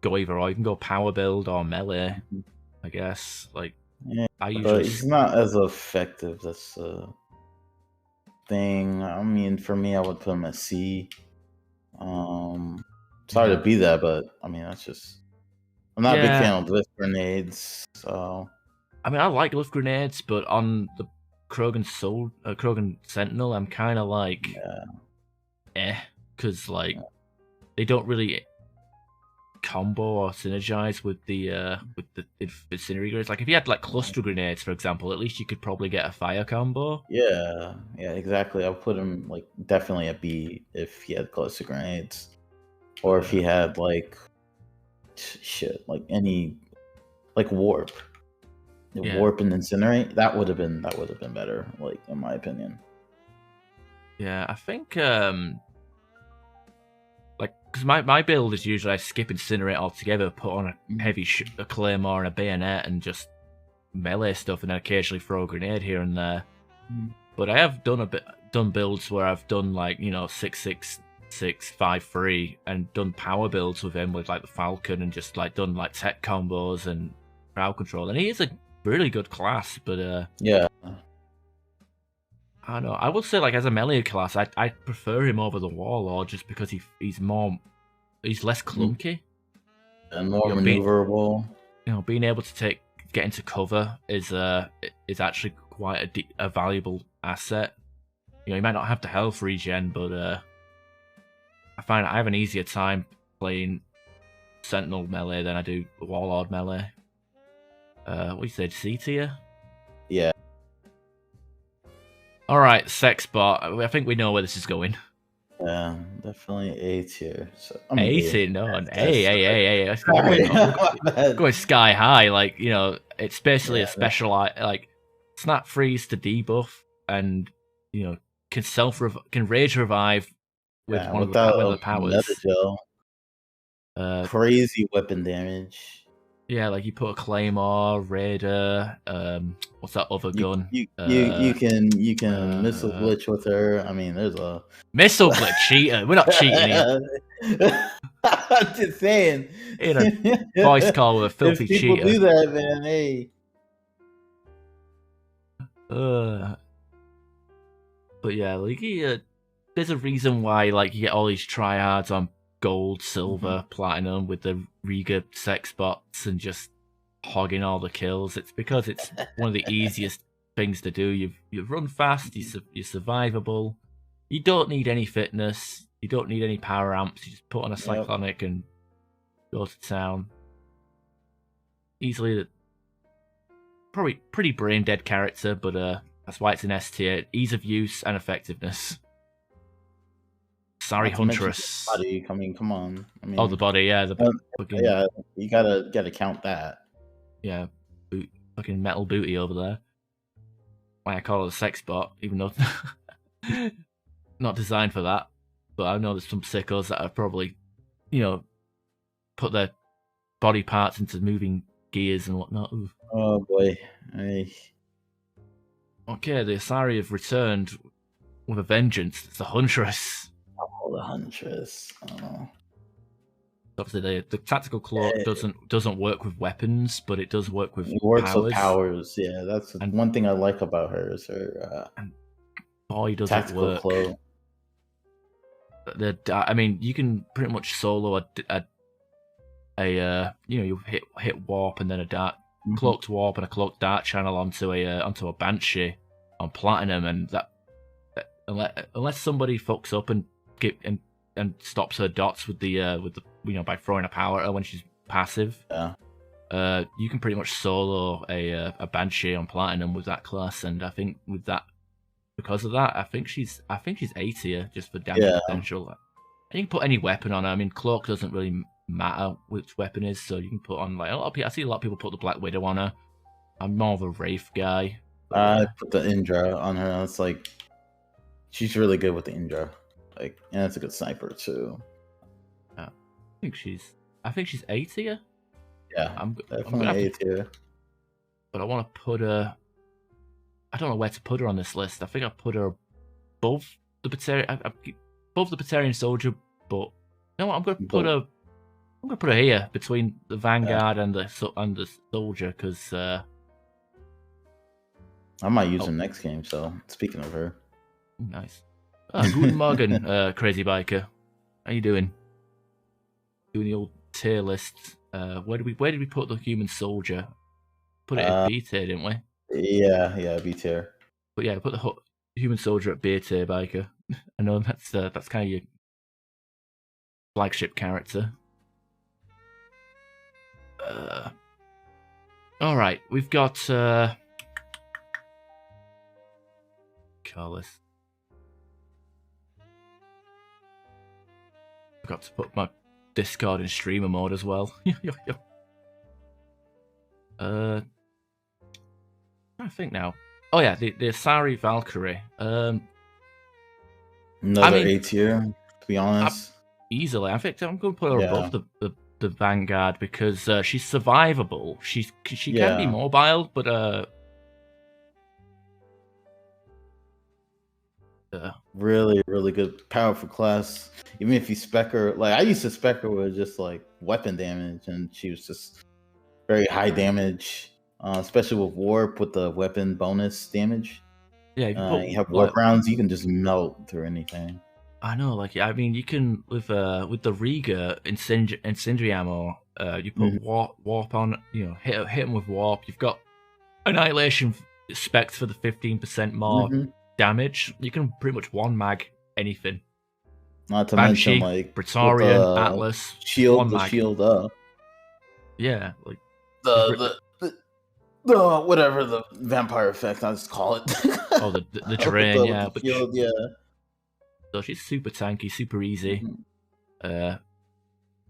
go either or. You can go power build or melee. Mm-hmm. I guess, like, Yeah, I but usually he's not as effective. That's the thing. I mean, for me, I would put him at C. Sorry to be that, but I mean, that's just. I'm not a big fan of lift grenades. So. I mean, I like lift grenades, but on the Krogan Sentinel, I'm kind of like, because like they don't really combo or synergize with the incendiary grenades. Like if you had like cluster grenades, for example, at least you could probably get a fire combo. Yeah, exactly. I'll put him like definitely a B if he had cluster grenades, or if he had like like any like warp, warp and incinerate. That would have been better. Like in my opinion. Yeah, I think like because my build is usually I skip incinerate altogether, put on a heavy a claymore and a bayonet, and just melee stuff, and then occasionally throw a grenade here and there. But I have done builds where I've done like 6-6-6 5-3 and done power builds with him with like the Falcon and just like done like tech combos and crowd control, and he is a really good class. But yeah. I don't know. I would say, like, as a melee class, I prefer him over the Warlord just because he's less clunky and more maneuverable. Being able to get into cover is actually quite a valuable asset. You might not have the health regen, but I find I have an easier time playing Sentinel melee than I do Warlord melee. What you said, C tier? Yeah. All right, sex bot. I think we know where this is going. Yeah, definitely A tier. So, A tier, no, an A. That's going sky high. Like it's basically a specialized like snap freeze to debuff, and can rage revive with one of the powers. Crazy weapon damage. Yeah, like you put a claymore, raider. What's that other gun? You can missile glitch with her. I mean, there's a missile glitch cheater. We're not cheating here. I'm just saying. In a voice call with a filthy if people cheater. do that, man. Hey. But yeah, like there's a reason why like you get all these triads on gold, silver, platinum with the Riga sex bots and just hogging all the kills. It's because it's one of the easiest things to do. You run fast, you're survivable. You don't need any fitness. You don't need any power amps. You just put on a cyclonic and go to town. Easily, probably pretty brain dead character, but that's why it's an S tier. Ease of use and effectiveness. Sorry, Huntress. Body. I mean, come on. I mean, the body, yeah. Yeah, you gotta count that. Yeah, fucking metal booty over there. Why I call it a sex bot, even though not designed for that. But I know there's some sickos that have probably, put their body parts into moving gears and whatnot. Ooh. Oh boy. Hey. Okay, the Asari have returned with a vengeance. It's the Huntress. Oh, the Huntress. Oh. Obviously, the tactical cloak doesn't work with weapons, but it does work with powers. It works with powers. Yeah, that's one thing I like about her is her. Boy, does it work. Cloak. I mean, you can pretty much solo you hit warp and then a dark cloaked warp and a cloaked dark channel onto a banshee on platinum, and that unless somebody fucks up and stops her dots with the by throwing a power at her when she's passive. Yeah. You can pretty much solo a banshee on platinum with that class, and I think with that, because of that, I think she's A tier just for damage potential. And you can put any weapon on her. I mean, cloak doesn't really matter which weapon is, so you can put on like a lot of people. I see a lot of people put the Black Widow on her. I'm more of a Wraith guy. I put the Indra on her. It's like she's really good with the Indra. Like, and it's a good sniper too. I think she's A tier. Yeah, I'm definitely A tier. But I want to put her. I don't know where to put her on this list. I think I put her above the Batarian Soldier, but I'm going to put her. I'm going to put her here between the Vanguard and the Soldier, because I might use her next game. So speaking of her, nice. Guten Morgen, crazy biker. How you doing? Doing the old tier list. Where did we put the human soldier? Put it at B tier, didn't we? Yeah, B tier. But yeah, put the human soldier at B tier, biker. I know that's kind of your flagship character. All right, we've got call this. Forgot to put my Discord in streamer mode as well. I think now. Oh yeah, the Asari Valkyrie. Another A tier, to be honest. Easily, I think I'm going to put her above the Vanguard because she's survivable. She can be mobile, but really, really good, powerful class. Even if you spec her, like I used to spec her with just like weapon damage, and she was just very high damage, especially with warp with the weapon bonus damage. Yeah, you have warp rounds, you can just melt through anything. I know, like I mean, you can with the Riga incendiary ammo, you put warp on, hit them with warp. You've got annihilation specs for the 15% more damage. You can pretty much one mag anything. Not to Banshee, mention like Batarian, Atlas, shield up. Yeah, like the whatever the vampire effect, I just call it. Oh, the terrain, yeah, but shield, so she's super tanky, super easy. I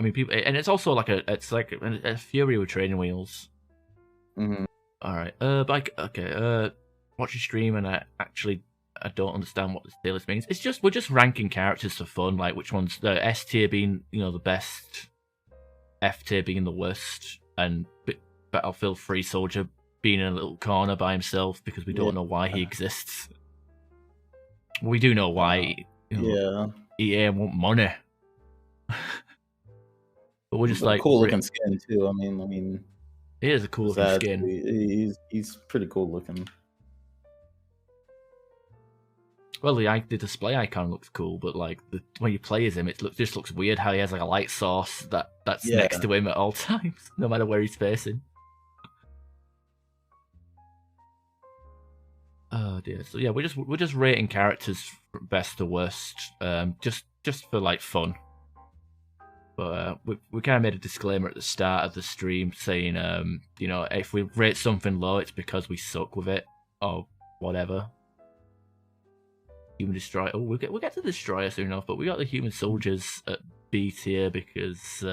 mean, people, and it's also like a Fury with training wheels. All right, watch your stream, and I don't understand what this tier list means. It's just we're just ranking characters for fun, like which ones the S tier being the best, F tier being the worst, and Battlefield 3 Soldier being in a little corner by himself because we don't know why he exists. We do know why. EA want money. But we're just like cool looking skin too. I mean, it is a cool looking skin. He's pretty cool looking. Well, the display icon looks cool, but like when you play as him, it just looks weird how he has like a light source that's next to him at all times, no matter where he's facing. Oh dear. So yeah, we're just rating characters from best to worst, just for like fun. But we kind of made a disclaimer at the start of the stream saying, if we rate something low, it's because we suck with it or whatever. Human Destroyer. Oh, we'll get to the Destroyer soon enough, but we got the Human Soldiers at B tier because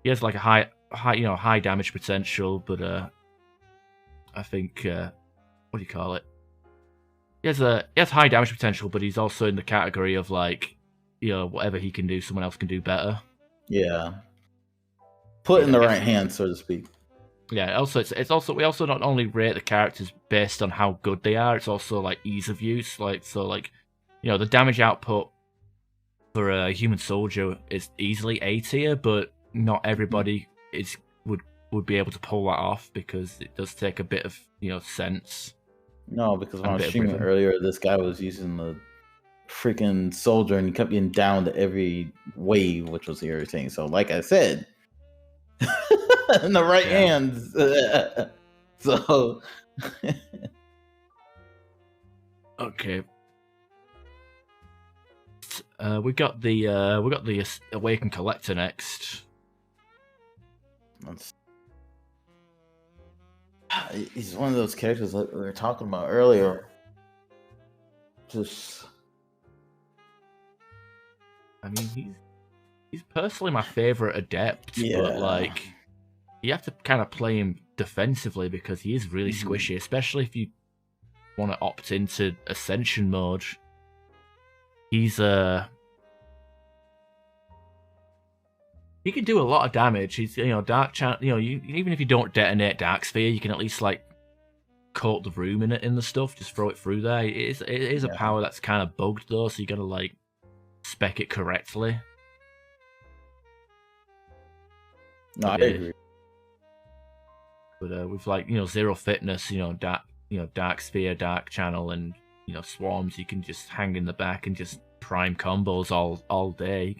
he has like a high damage potential, but I think what do you call it? He has high damage potential, but he's also in the category of like, whatever he can do, someone else can do better. Yeah. Put in the right hands, so to speak. Yeah, also we also not only rate the characters based on how good they are, it's also like ease of use. The damage output for a human soldier is easily A tier, but not everybody would be able to pull that off because it does take a bit of sense. No, because when I was streaming earlier, this guy was using the freaking soldier and he kept getting down to every wave, which was irritating. So, like I said, in the right hands. So, okay. We got the Awakened Collector next. He's one of those characters that we were talking about earlier. I mean, he's personally my favorite Adept, but like you have to kind of play him defensively because he is really squishy, especially if you want to opt into Ascension mode. He's he can do a lot of damage. He's Dark Chant. Even if you don't detonate Dark Sphere, you can at least like coat the room in the stuff. Just throw it through there. It is a power that's kind of bugged though, so you gotta like spec it correctly. No, I agree. But with like zero fitness, dark sphere, dark channel, and swarms, you can just hang in the back and just prime combos all day.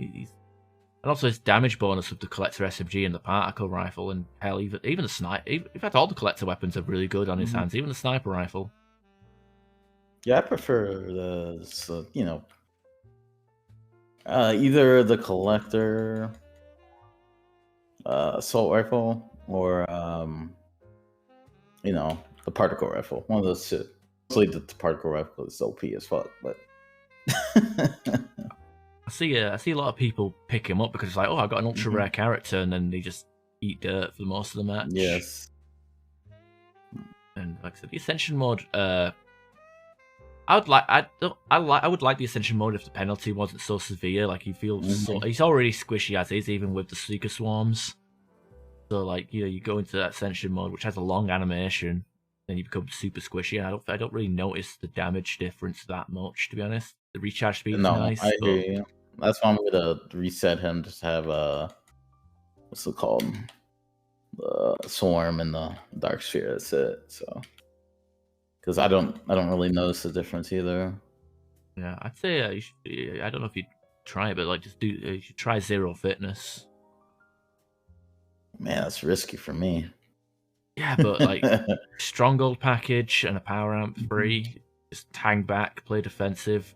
And also his damage bonus with the collector SMG and the particle rifle, and hell, even the sniper. In fact, all the collector weapons are really good on his hands, even the sniper rifle. Yeah, I prefer either the collector assault rifle or the particle rifle. One of those two. Mostly the particle rifle is OP as fuck, but I see a lot of people pick him up because it's like, oh, I got an ultra rare character, and then they just eat dirt for most of the match. Yes. And like I said, the Ascension mode, I would like the Ascension mode if the penalty wasn't so severe. Like he feels he's already squishy as is, even with the Seeker Swarms. So like you go into that Ascension mode, which has a long animation, then you become super squishy. And I don't really notice the damage difference that much, to be honest. The recharge speed is nice. I hear you. That's why I'm gonna reset him. Just have what's it called? The Swarm and the Dark Sphere. That's it. So, because I don't really notice the difference either. Yeah, I'd say you should, I don't know if you'd try it, but like you should try zero fitness. Man, that's risky for me. Yeah, but like Stronghold package and a power amp free, just hang back, play defensive.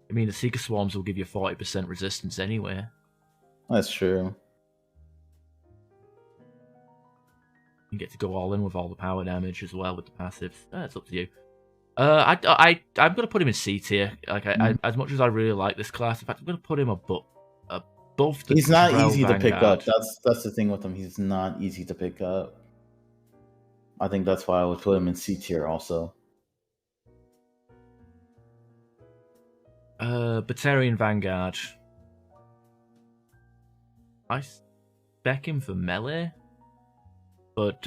I mean, the Seeker Swarms will give you 40% resistance anyway. That's true. You get to go all in with all the power damage as well with the passives. It's up to you. I'm gonna put him in C tier. Like as much as I really like this class, in fact, I'm gonna put him above the. He's not Drell easy Vanguard. to pick up. That's the thing with him. He's not easy to pick up. I think that's why I would put him in C tier also. Batarian Vanguard. I spec him for melee, but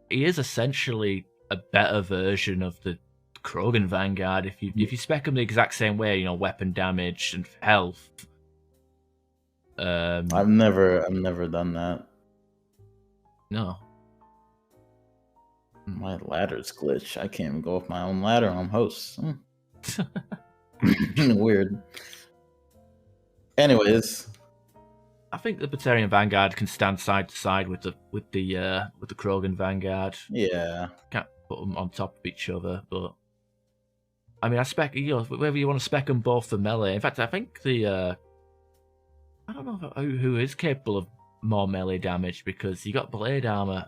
he is essentially a better version of the Krogan Vanguard. If you spec him the exact same way, weapon damage and health. I've never done that. No. My ladder's glitch. I can't even go up my own ladder on hosts. Weird. Anyways, I think the Batarian Vanguard can stand side to side with the Krogan Vanguard. Yeah, Can't put them on top of each other, but I mean, I spec whether you want to spec them both for melee. In fact, I think I don't know who is capable of more melee damage, because you got blade armor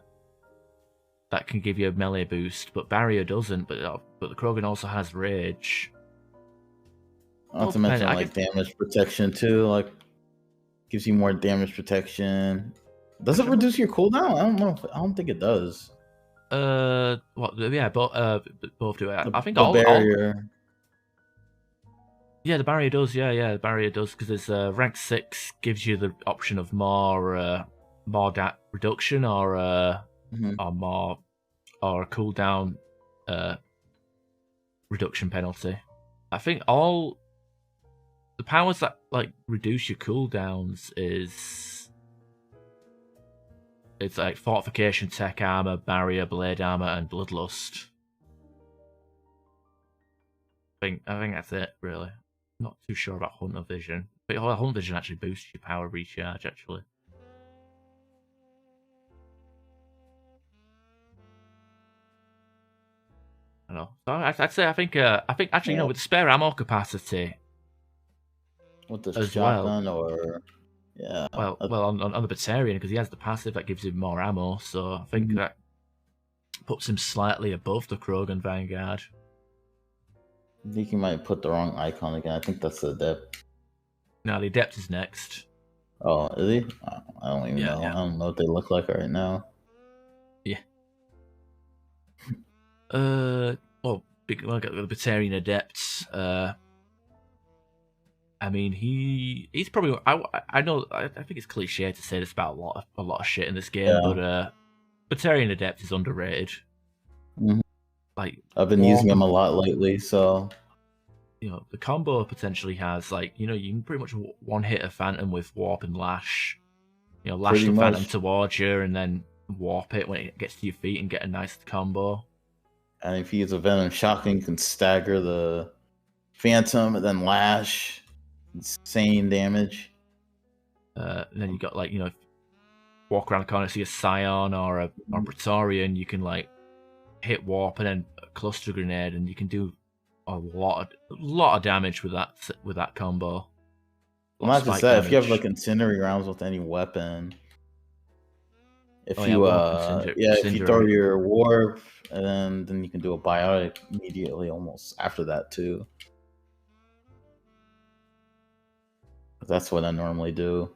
that can give you a melee boost, but barrier doesn't. But the Krogan also has rage. Not to mention damage protection too. Like gives you more damage protection. Does it reduce your cooldown? I don't know. I don't think it does. What? Yeah, both do. I think the barrier. Yeah, the barrier does. Yeah, the barrier does, because there's rank 6 gives you the option of more DAT reduction or a cooldown reduction penalty. I think all the powers that like reduce your cooldowns it's like fortification, tech armor, barrier, blade armor, and bloodlust. I think that's it, really. Not too sure about Hunter Vision, but Hunter Vision actually boosts your power recharge. Actually, I don't know. So I'd say I think actually with the spare ammo capacity, with the shotgun or well on the Batarian, because he has the passive that gives him more ammo, so I think that puts him slightly above the Krogan Vanguard. I think you might put the wrong icon again. I think that's the Adept. No, the Adept is next. Oh, is he? I don't even know. Yeah. I don't know what they look like right now. Yeah. Well, the Batarian Adepts. I mean, he's probably. I know. I think it's cliche to say this about a lot of shit in this game, but Batarian Adept is underrated. Mm-hmm. Like, I've been using him a lot lately, so the combo potentially has you can pretty much one hit a Phantom with Warp and Lash. Lash the Phantom towards you, and then warp it when it gets to your feet and get a nice combo. And if you use a Venom Shotgun, you can stagger the Phantom and then lash. Insane damage. Then you got like, you know, walk around the corner, see a Scion or a Batarian, you can like hit warp and then a cluster grenade, and you can do a lot of damage with that combo. Not just that, if you have like incendiary rounds with any weapon, if you throw your warp, and then you can do a biotic immediately almost after that too. That's what I normally do.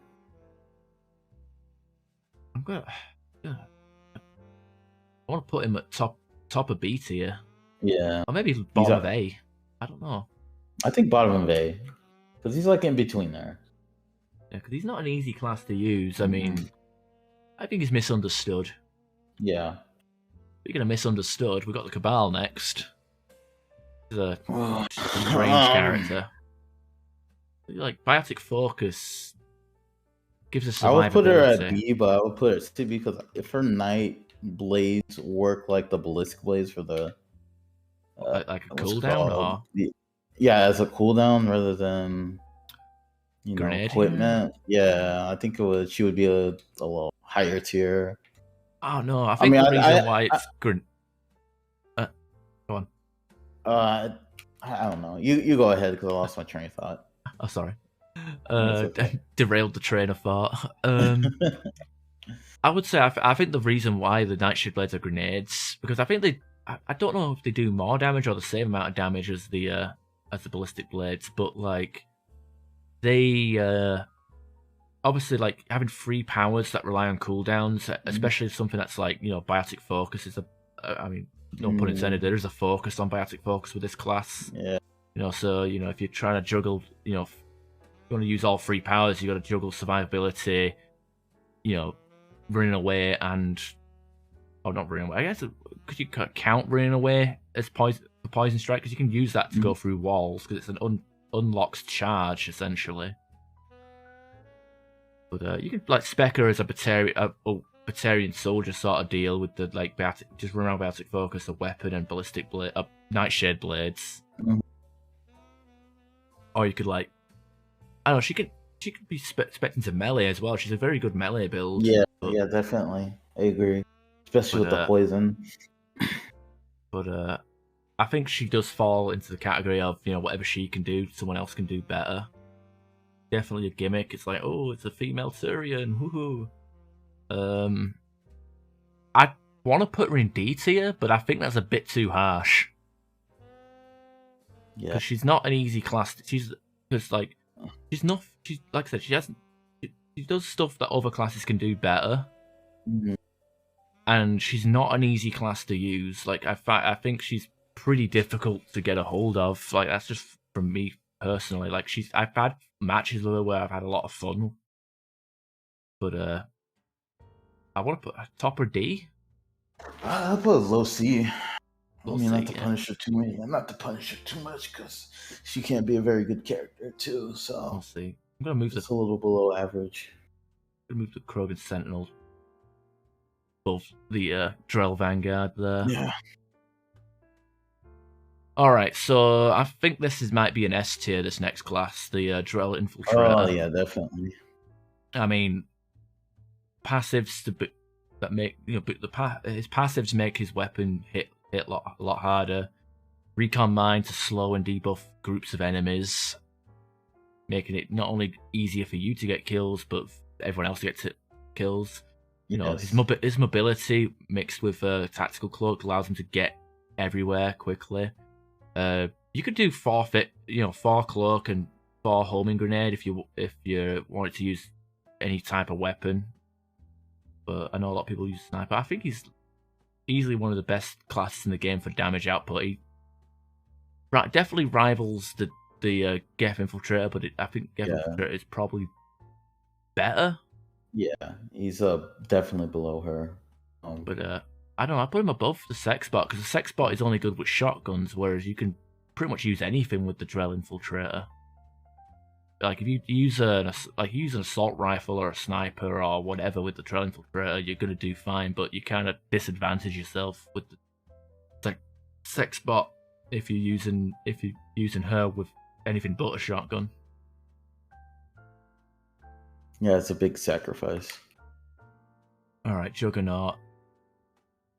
I want to put him at top of B tier. Yeah. Or maybe bottom of A. I don't know. I think bottom of A. Because he's like in between there. Yeah, because he's not an easy class to use. I mean, I think he's misunderstood. Yeah. Speaking of misunderstood, we've got the Cabal next. He's a strange character. Like, biotic focus gives us survivability. I would put her at B, but I would put her at C because if her Night blades work like the ballistic blades for the like a cooldown, or as a cooldown rather than equipment. Yeah, I think she would be a little higher tier. Oh no, I think the reason why it's good. Go on. I don't know. You go ahead because I lost my train of thought. Oh, sorry. Derailed the train of thought. I would say I think the reason why the Nightshade blades are grenades, because I think I don't know if they do more damage or the same amount of damage as the ballistic blades, but like they obviously like having free powers that rely on cooldowns, especially something that's like, you know, biotic focus is I mean, no pun intended, there is a focus on biotic focus with this class. Yeah. You know, so, you know, if you're trying to juggle, you know, if you want to use all three powers, you got to juggle survivability, you know, running away and... Oh, not running away. I guess, could you count running away as the poison strike? Because you can use that to go through walls, because it's an unlocked charge, essentially. But you can, like, spec her as a Batarian soldier sort of deal with the, like, just run around biotic focus, a weapon, and ballistic blade, nightshade blades. Or you could, like, I don't know, she could be spec'ing to melee as well. She's a very good melee build. Yeah, definitely. I agree. Especially with the poison. But I think she does fall into the category of, you know, whatever she can do, someone else can do better. Definitely a gimmick. It's like, oh, it's a female Turian. Woohoo. I want to put her in D tier, but I think that's a bit too harsh. Yeah. Because she's not an easy class. She's like I said, she does stuff that other classes can do better. And she's not an easy class to use. Like, I think she's pretty difficult to get a hold of. Like, that's just from me personally. Like, I've had matches with her where I've had a lot of fun. But I want to put a top or D. I'll put a low C. Not to punish her too much, because she can't be a very good character too. So we'll see. I'm gonna move a little below average. I'm gonna move the Krogan Sentinel above the Drell Vanguard there. Yeah. All right, so I think this might be an S tier. This next class, the Drell Infiltrator. Oh yeah, definitely. I mean, passives that make, you know, his passives make his weapon hit a lot harder. Recon Mine to slow and debuff groups of enemies, making it not only easier for you to get kills, but everyone else to get kills. You know, his mobility mixed with tactical cloak allows him to get everywhere quickly. You could do 4 cloak and 4 homing grenade if you wanted to use any type of weapon. But I know a lot of people use sniper. I think he's easily one of the best classes in the game for damage output. He definitely rivals the Geth Infiltrator, but I think Geth Infiltrator is probably better. Yeah, he's definitely below her. But I don't know, I put him above the Sexbot, because the Sexbot is only good with shotguns, whereas you can pretty much use anything with the Drell Infiltrator. like if you use an assault rifle or a sniper or whatever with the Drell Infiltrator, you're gonna do fine, but you kind of disadvantage yourself with the sex bot if you're using her with anything but a shotgun. Yeah, it's a big sacrifice. All right, Juggernaut.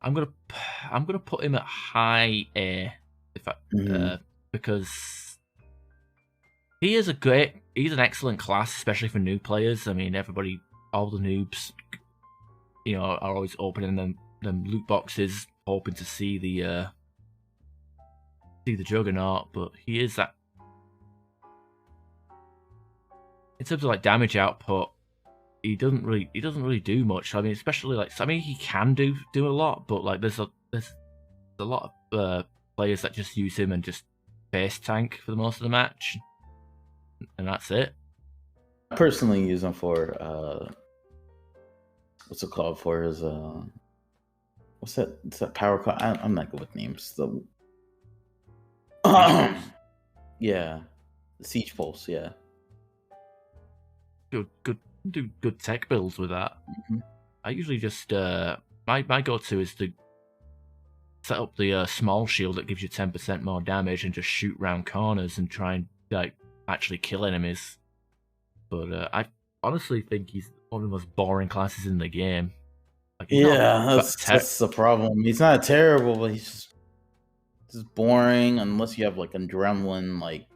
I'm gonna put him at high A, because he's an excellent class, especially for new players. I mean, all the noobs, are always opening them loot boxes, hoping to see the Juggernaut. But he is that. In terms of like damage output, he doesn't really do much. I mean, especially he can do a lot, but like there's a lot of players that just use him and just base tank for the most of the match, and that's it. I personally use him for what's it called for his what's that? It's that power call. I'm not good with names. Yeah, the siege pulse. Yeah, good. Do good tech builds with that. I usually just my go-to is to set up the small shield that gives you 10% more damage and just shoot round corners and try and like actually kill enemies. But I honestly think he's one of the most boring classes in the game. Like, that's the problem. He's not terrible, but he's just boring unless you have like adrenaline like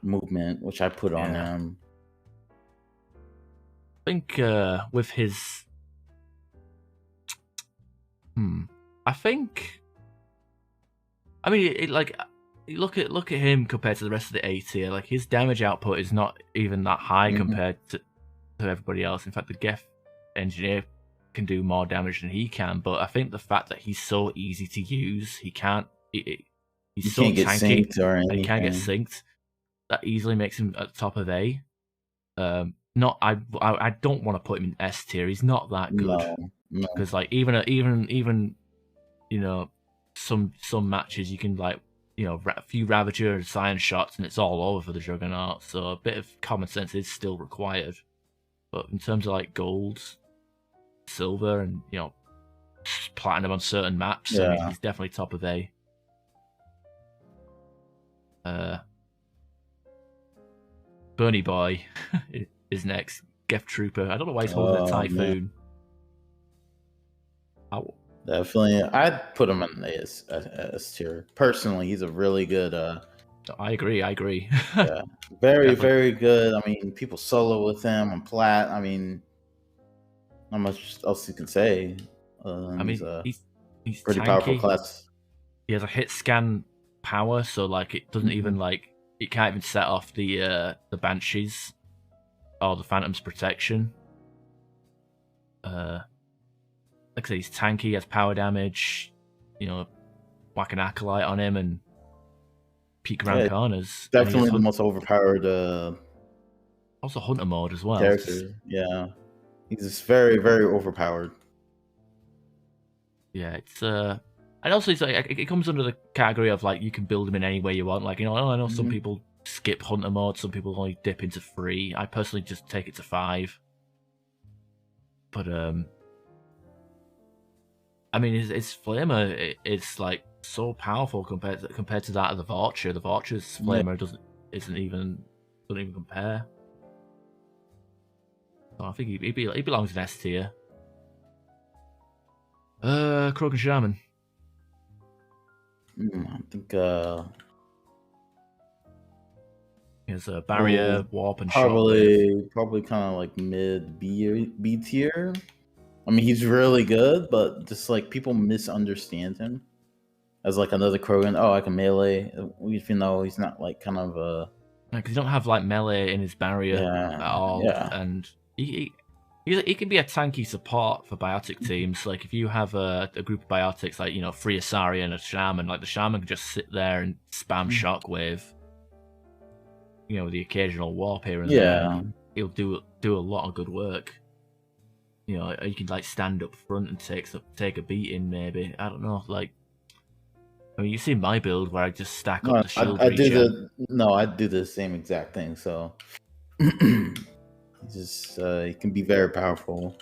movement, which I put on him. I think with his, I mean, look at him compared to the rest of the A tier. Like his damage output is not even that high compared to everybody else. In fact, the Geth engineer can do more damage than he can. But I think the fact that he's so easy to use, he's so tanky and he can't get synced. That easily makes him at the top of A. I don't want to put him in S tier. He's not that good. Because like even some matches you can a few Ravager and Science shots and it's all over for the Juggernaut. So a bit of common sense is still required. But in terms of like gold, silver, and platinum on certain maps, I mean, he's definitely top of A. Bernie Boy is next. Geth Trooper. I don't know why he's holding a Typhoon. Definitely, I'd put him in the S tier. Personally, he's a really good. I agree. Yeah, very, very good. I mean, people solo with him on plat. I mean, not much else you can say. He's pretty tanky. Powerful class. He has a hit scan power, so like it doesn't even it can't even set off the Banshees or the Phantom's protection. Like I say, he's tanky, he has power damage, whack an acolyte on him and peek around corners. Definitely the most overpowered also hunter mode as well. Character. Yeah. He's just very, very overpowered. Yeah, it's and also it's like it comes under the category of like you can build him in any way you want. Like, I know some people skip hunter mode, some people only dip into 3. I personally just take it to 5. But I mean, his flamer it's like so powerful compared to that of the Vorcha. The Vorcha's flamer doesn't even compare. So I think he belongs in S tier. Krogan Shaman. I think he has a barrier, warp, and probably kind of like mid B tier. I mean, he's really good, but just like people misunderstand him as like another Krogan. Oh, I can melee, even though he's not like kind of a. Because you don't have like melee in his barrier at all, and he can be a tanky support for biotic teams. Like if you have a group of biotics, like 3 Asari and a Shaman, like the Shaman can just sit there and spam shockwave. The occasional warp here and there. He'll do a lot of good work. You can like stand up front and take a beating maybe. I don't know. Like, I mean, you see my build where I just stack up the shield. I do the same exact thing. So Just he can be very powerful.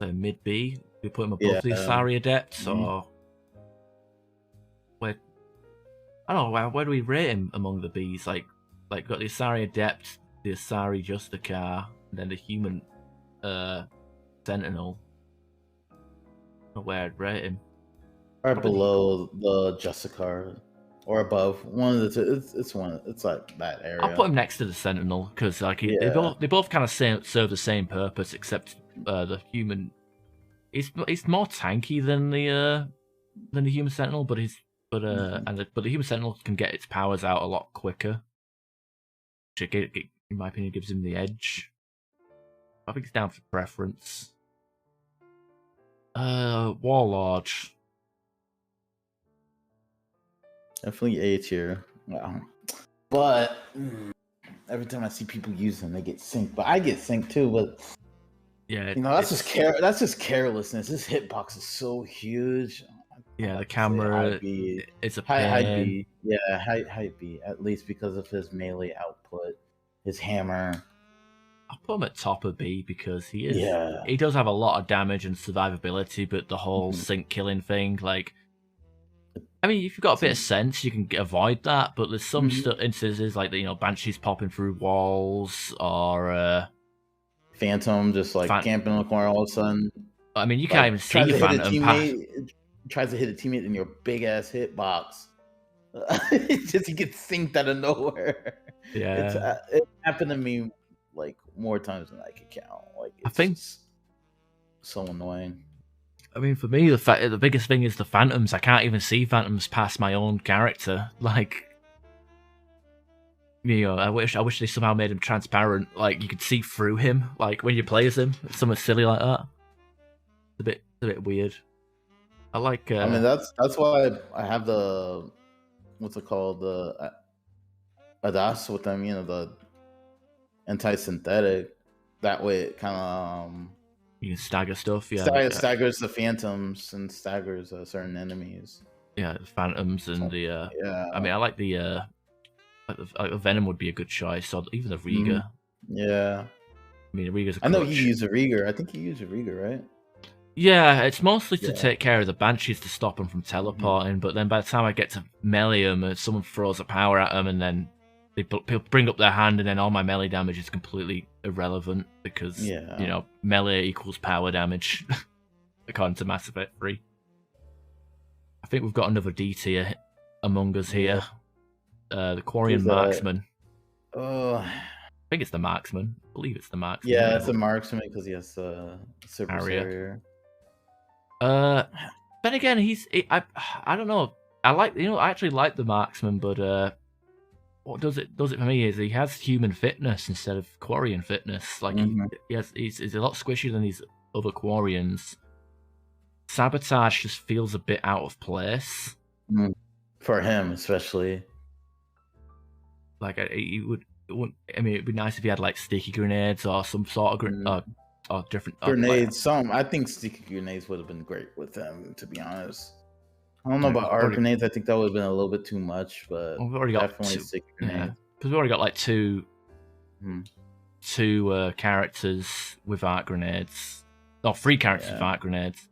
Mid B. We put him above the Asari Adepts, or where? I don't know. Where do we rate him among the Bs? Like got the Asari Adept, the Asari Justicar, and then the human Sentinel. Where I'd rate him? Right below the Justicar, or above one of the two. It's one. It's like that area. I'll put him next to the Sentinel because like they both kind of serve the same purpose, except the human. He's more tanky than the human Sentinel, but the human Sentinel can get its powers out a lot quicker. Which in my opinion gives him the edge. I think it's down for preference. Warlord. Definitely A tier. Wow. But every time I see people use them, they get synced. But I get synced too. But yeah, that's just carelessness. This hitbox is so huge. Yeah, the camera. It's a high B. Yeah, high B. At least because of his melee output, his hammer. I'll put him at top of B because he is. Yeah. He does have a lot of damage and survivability, but the whole sync killing thing, like. I mean, if you've got a bit of sense, you can avoid that. But there's some instances like Banshees popping through walls or Phantom just like camping in the corner all of a sudden. I mean, you can't even see your Phantom. Tries to hit a teammate in your big ass hitbox. He gets synced out of nowhere. Yeah, it happened to me like more times than I could count. Like I think so annoying. I mean, for me, the biggest thing is the Phantoms. I can't even see Phantoms past my own character. Like, I wish they somehow made him transparent. Like, you could see through him. Like when you play as him, it's something silly like that. It's a bit weird. I like. I mean, that's why I have the what's it called, the Adas with them. The anti-synthetic. That way, it kind of. You can stagger stuff, yeah. Staggers the Phantoms and staggers certain enemies. Yeah, the Phantoms and the. I mean, I like the Venom would be a good choice, or even the Riga. Yeah. I mean, Riga's a I know you use a Riga. I think you use a Riga, right? Yeah, it's mostly to take care of the Banshees to stop them from teleporting, but then by the time I get to melee them, someone throws a power at them, and then they bring up their hand, and then all my melee damage is completely irrelevant because melee equals power damage according to Mass Effect 3. I think we've got another D tier among us here. The Quarian Marksman. I think it's the Marksman. I believe it's the Marksman. Yeah, it's a Marksman because he has Super Barrier. Then again, I don't know. I actually like the Marksman, but what does it for me is he has human fitness instead of Quarian fitness. Like he's a lot squishier than these other Quarians. Sabotage just feels a bit out of place for him, especially. Like it'd be nice if he had like sticky grenades or some sort of or different grenades. I think sticky grenades would have been great with him, to be honest. I don't know about arc grenades. I think that would have been a little bit too much, but we've already got definitely sticky grenades. Because we've already got like two characters with arc grenades, or 3 characters with arc grenades.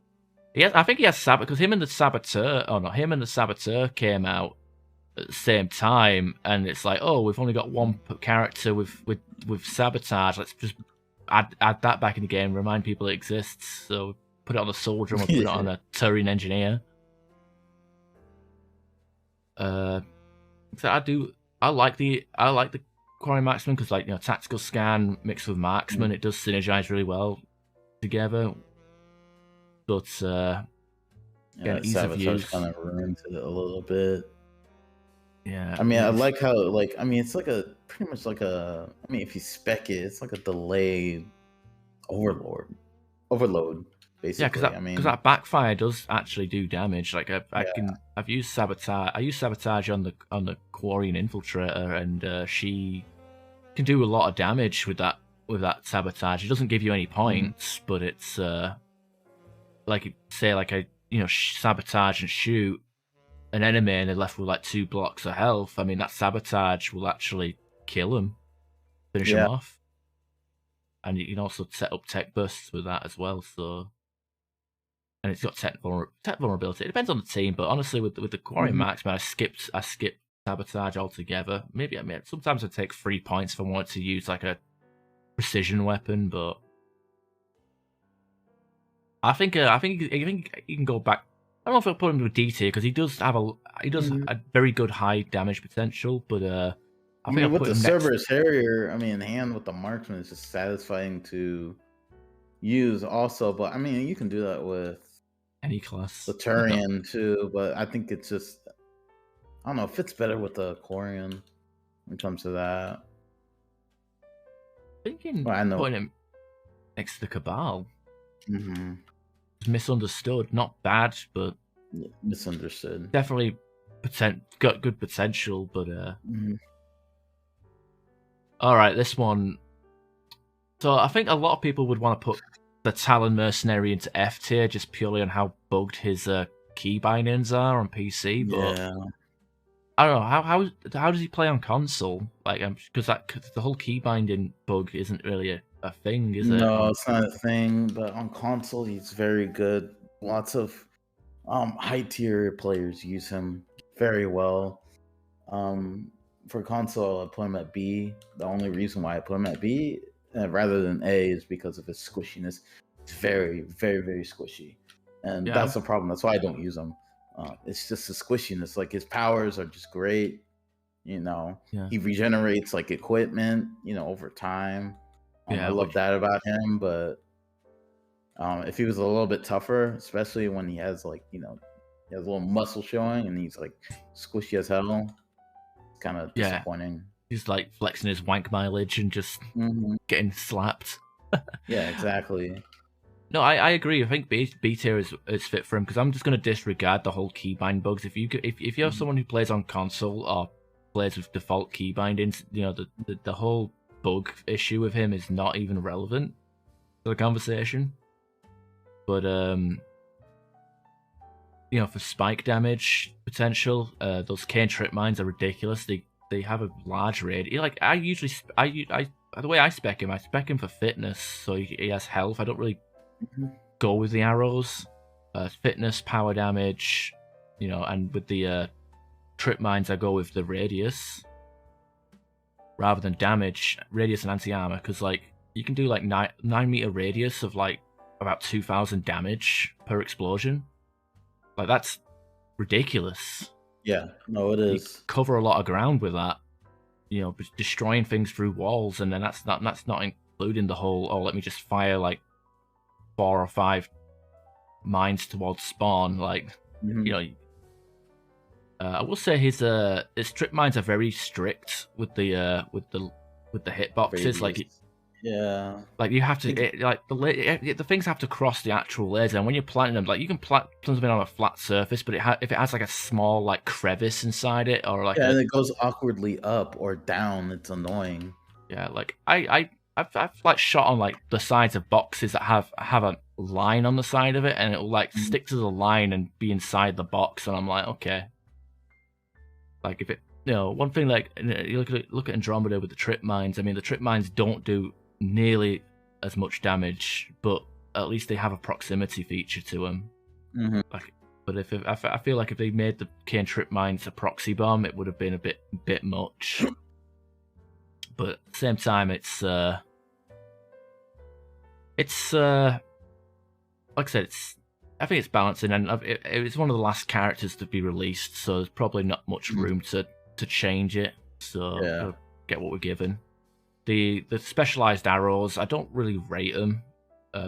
I think he has because him and the Saboteur came out at the same time, and it's like, oh, we've only got one character with Sabotage. Let's just add that back in the game, remind people it exists. So put it on the Soldier and we'll put it on a Turian Engineer. So I like the Quarian Marksman because tactical scan mixed with Marksman, it does synergize really well together. But ease of use kind of ruins it a little bit. Yeah, I mean, I like how it's like pretty much like if you spec it, it's like a delayed overload, basically. Yeah, because that backfire does actually do damage. Like I've used sabotage. I use sabotage on the Quarian Infiltrator, and she can do a lot of damage with that sabotage. It doesn't give you any points, but it's sabotage and shoot. an enemy and they're left with like 2 blocks of health, I mean that sabotage will actually kill them, finish them off. And you can also set up tech bursts with that as well. So, and it's got tech vulnerability. It depends on the team, but honestly, with the Quarian Marksman, I skipped sabotage altogether. Maybe sometimes I take 3 points if I want to use like a precision weapon, but I think you can go back. I don't know if I'll put him to a D tier because he does have a very good high damage potential, but I mean, with the Cerberus Harrier, I mean, in hand with the Marksman is just satisfying to use also. But I mean, you can do that with any class. The Turian too, but I think it's just, I don't know, it fits better with the Quarian when it comes to that. Thinking putting him next to the Cabal. Misunderstood, not bad, but misunderstood. Definitely got good potential, but all right, this one. So I think a lot of people would want to put the Talon Mercenary into F tier just purely on how bugged his key bindings are on PC. But I don't know how does he play on console? Like, because the whole key binding bug isn't really a thing, is it? No, it's not a thing. But on console, he's very good. Lots of high tier players use him very well. For console, I put him at B. The only reason why I put him at B rather than A is because of his squishiness. It's very, very, very squishy, and that's the problem. That's why I don't use him. It's just the squishiness. Like, his powers are just great. You know, he regenerates like equipment. You know, over time. I love that about him. But if he was a little bit tougher, especially when he has like, he has a little muscle showing and he's like squishy as hell. Kind of disappointing. He's like flexing his wank mileage and just getting slapped. Yeah, exactly. No, I agree. I think B tier is fit for him because I'm just going to disregard the whole keybind bugs. If you have someone who plays on console or plays with default key bindings, the whole bug issue with him is not even relevant to the conversation. But for spike damage potential, those cane trip mines are ridiculous. They have a large radius. Like, the way I spec him for fitness, so he has health. I don't really go with the arrows. Fitness, power damage, and with the trip mines, I go with the radius rather than damage, radius and anti-armor, because like you can do like 9-meter radius of like about 2,000 damage per explosion. Like, that's ridiculous. Yeah, no, it is. You cover a lot of ground with that. Destroying things through walls, and then that's not including the whole, let me just fire like 4 or 5 mines towards spawn. Like, I will say his trip mines are very strict with the hitboxes. Like, like you have to the things have to cross the actual laser, and when you're planting them, like you can plant something on a flat surface, but if it has like a small like crevice inside it, or like and it goes awkwardly up or down, it's annoying. Yeah, like I've like shot on like the sides of boxes that have a line on the side of it, and it'll like stick to the line and be inside the box, and I'm like, okay. Like, if it, one thing, like, you look at Andromeda with the trip mines. I mean, the trip mines don't do nearly as much damage, but at least they have a proximity feature to them. Like, but I feel like if they made the cane trip mines a proxy bomb, it would have been a bit much. But at the same time, it's like I said, I think it's balancing, and it's one of the last characters to be released, so there's probably not much room to change it. So we'll get what we're given. The specialized arrows, I don't really rate them.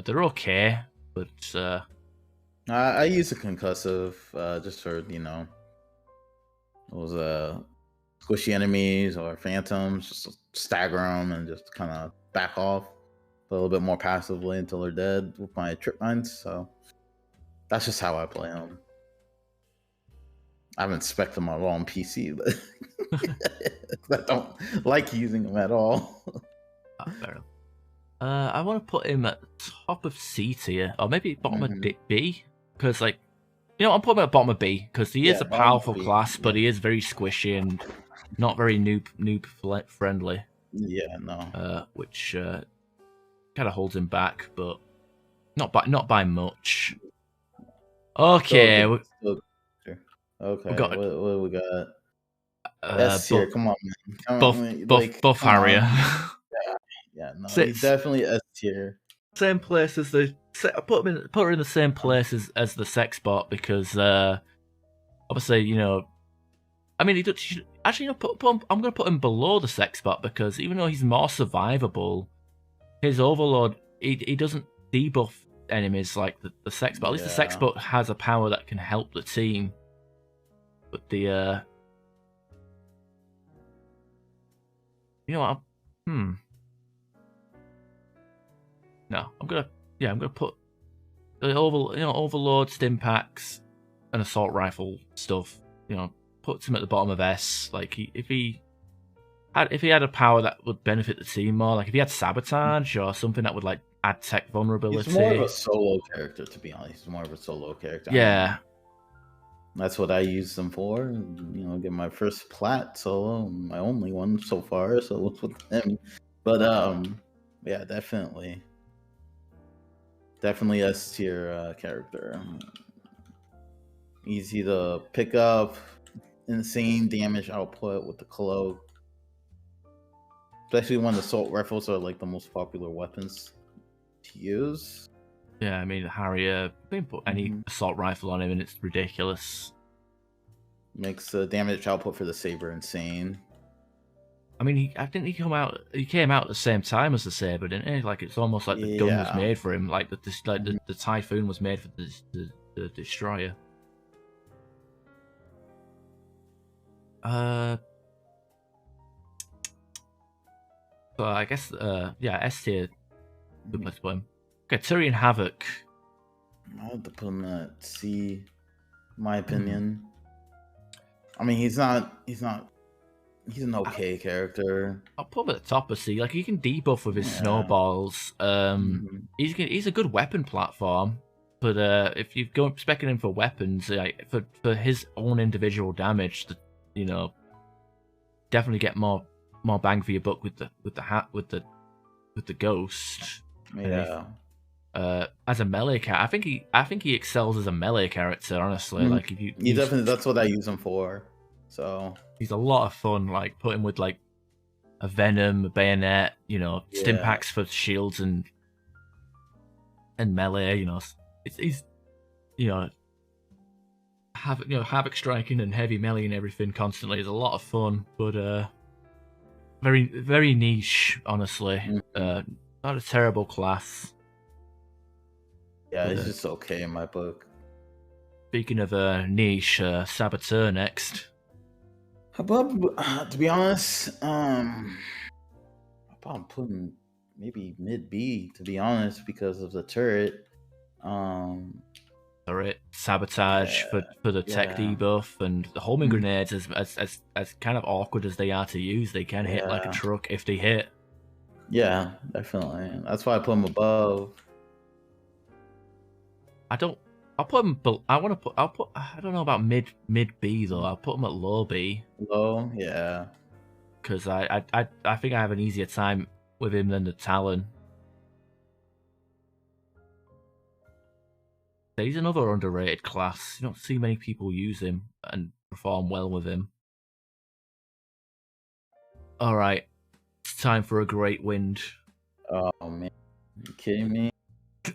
They're okay, but I use a concussive just for those squishy enemies or phantoms, just stagger them and just kind of back off a little bit more passively until they're dead with my trip mines. So that's just how I play them. I haven't spec'd them at all on PC, but I don't like using them at all. Fair enough. I want to put him at top of C tier, or maybe bottom of B, because like You know, I'm putting him at bottom of B because he is a powerful B, class, but he is very squishy and not very noob friendly. Yeah, no. Which kind of holds him back, but not by much. Okay. Okay. We got, what do we got? S tier. Come on, man. Buff Harrier. Yeah. No, he's definitely S tier. Same place as the. I put her in the same place as the sex bot because obviously, you know, I mean, actually, you know, I'm going to put him below the sex bot because even though he's more survivable, his Overlord, he doesn't debuff enemies like the sex bot. At least the sex bot has a power that can help the team. But the you know what? No, I'm gonna put the Overlord, stim packs, and assault rifle stuff. You know, puts him at the bottom of S. Like if he had a power that would benefit the team more, like if he had sabotage or something that would like add tech vulnerability. He's more of a solo character, to be honest. He's more of a solo character. Yeah. That's what I use them for. You know, get my first plat solo, my only one so far. So it's with him. But yeah, definitely S tier character. Easy to pick up, insane damage output with the cloak. Especially when the assault rifles are like the most popular weapons to use. Yeah, I mean, Harrier, they can put any assault rifle on him and it's ridiculous. Makes the damage output for the Saber insane. I mean, he came out at the same time as the Saber, didn't he? Like, it's almost like the gun was made for him. Like, the Typhoon was made for the Destroyer. So I guess, yeah, S tier. Good place to put him. Okay, Turian Havoc. I have to put him at C, in my opinion. I mean, he's an okay character. I'll put him at the top of C. Like, he can debuff with his snowballs. He's a good weapon platform. But if you go speccing him for weapons, like for his own individual damage, you know, definitely get more bang for your buck with the ghost. Yeah. As a melee character, I think he excels as a melee character. Honestly, like if you definitely, that's what I use him for. So he's a lot of fun. Like put him with like a Venom, a Bayonet, you know, stim packs for shields and melee. You know, he's you know, Havoc striking and heavy melee and everything constantly is a lot of fun, but very very niche. Honestly, not a terrible class. Yeah, it's just okay in my book. Speaking of niche, Saboteur next. To be honest, I'm putting maybe mid B, to be honest, because of the turret. Turret, sabotage for the tech debuff, and the homing grenades, as kind of awkward as they are to use, they can hit like a truck if they hit. Yeah, definitely. That's why I put them above. I don't know about mid B though. I'll put him at low B. Low, yeah. Because I think I have an easier time with him than the Talon. He's another underrated class. You don't see many people use him and perform well with him. Alright. It's time for a great wind. Oh man. Are you kidding me?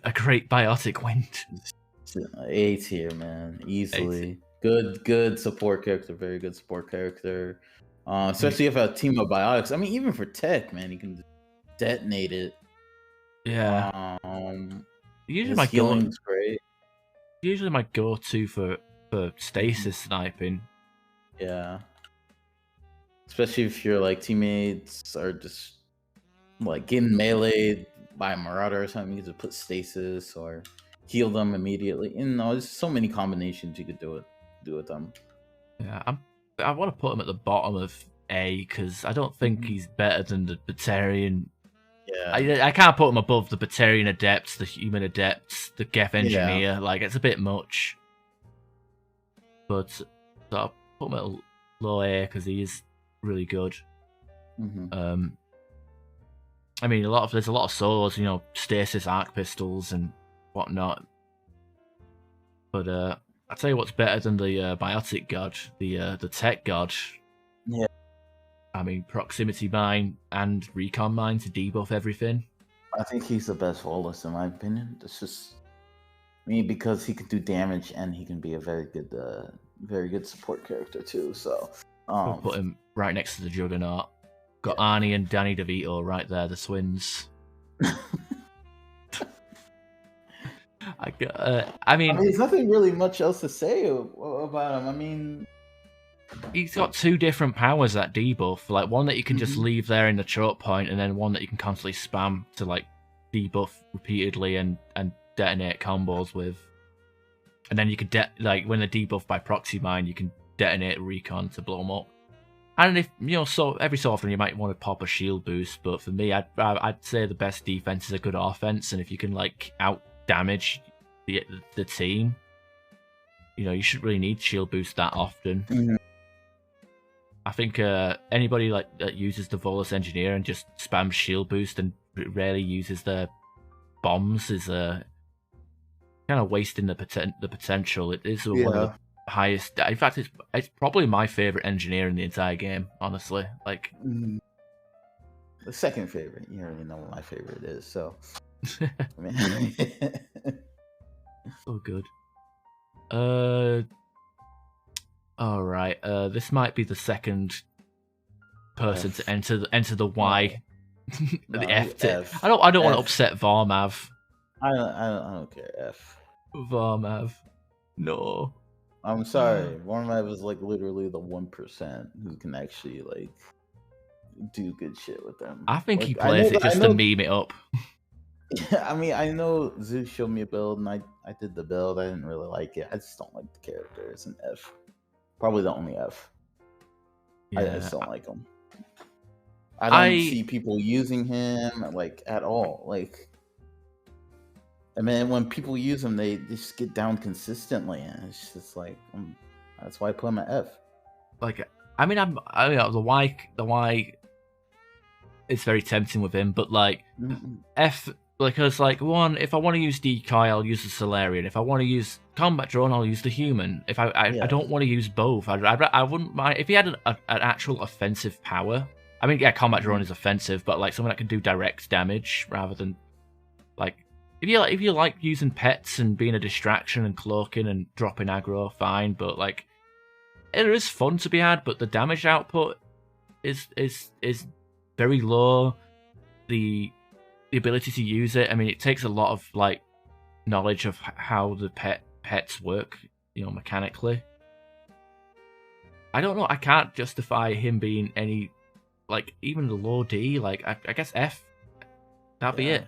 A great biotic wind. A tier, man. Easily. Good support character. Very good support character. Especially if a team of biotics. I mean, even for tech, man, you can detonate it. Yeah. Usually my go-to for stasis sniping. Yeah. Especially if your like teammates are just like getting meleeed by a marauder or something, you can just put stasis or heal them immediately. And there's so many combinations you could do with them. Yeah, I want to put him at the bottom of A because I don't think he's better than the Batarian. Yeah, I can't put him above the Batarian Adepts, the Human Adepts, the Geth Engineer. Like, it's a bit much. but I'll put him at a low A because he is really good. Mm-hmm. I mean, there's a lot of solos, stasis arc pistols and whatnot. But I'll tell you what's better than the biotic god, the tech god. Yeah. I mean, proximity mine and recon mine to debuff everything. I think he's the best Volus in my opinion. It's just because he can do damage and he can be a very good support character too. So I'll put him right next to the Juggernaut. Got Arnie and Danny DeVito right there, the twins. I mean, there's nothing really much else to say about him. I mean, he's got two different powers that debuff, like one that you can just leave there in the choke point, and then one that you can constantly spam to like debuff repeatedly and detonate combos with. And then you could when they debuff by proxy mine, you can detonate recon to blow them up. And if so every so often you might want to pop a shield boost, but for me, I'd say the best defense is a good offense, and if you can like out damage the team, you shouldn't really need shield boost that often. Mm-hmm. I think anybody that uses the Volus Engineer and just spams shield boost and rarely uses their bombs is kind of wasting the potential. It is one of the highest. In fact, it's probably my favorite engineer in the entire game. Honestly, like the second favorite. You already know what my favorite is. So, so good. All right. This might be the second person to enter the Y, the F. F. I don't want to upset Varmav. I don't care. F. Varmav. No. I'm sorry. Varmav is like literally the 1% who can actually like do good shit with them. I think he plays it just to meme it up. Yeah, I mean, I know Zeus showed me a build, and I did the build. I didn't really like it. I just don't like the character. It's an F. Probably the only F. Yeah, I just don't like him. I don't see people using him like at all. Like, I mean, when people use him, they just get down consistently, and it's just like that's why I put him at F. Like, I mean, the Y is very tempting with him, but like F. Because, like, one, if I want to use decoy, I'll use the Salarian. If I want to use combat drone, I'll use the human. If I don't want to use both, I wouldn't mind if he had an actual offensive power. I mean, yeah, combat drone is offensive, but like something that can do direct damage rather than like if you like using pets and being a distraction and cloaking and dropping aggro, fine. But like, it is fun to be had, but the damage output is very low. The ability to use it, I mean, it takes a lot of like knowledge of how the pets work, mechanically. I don't know. I can't justify him being any like even the low D. Like I guess F. That'd be it.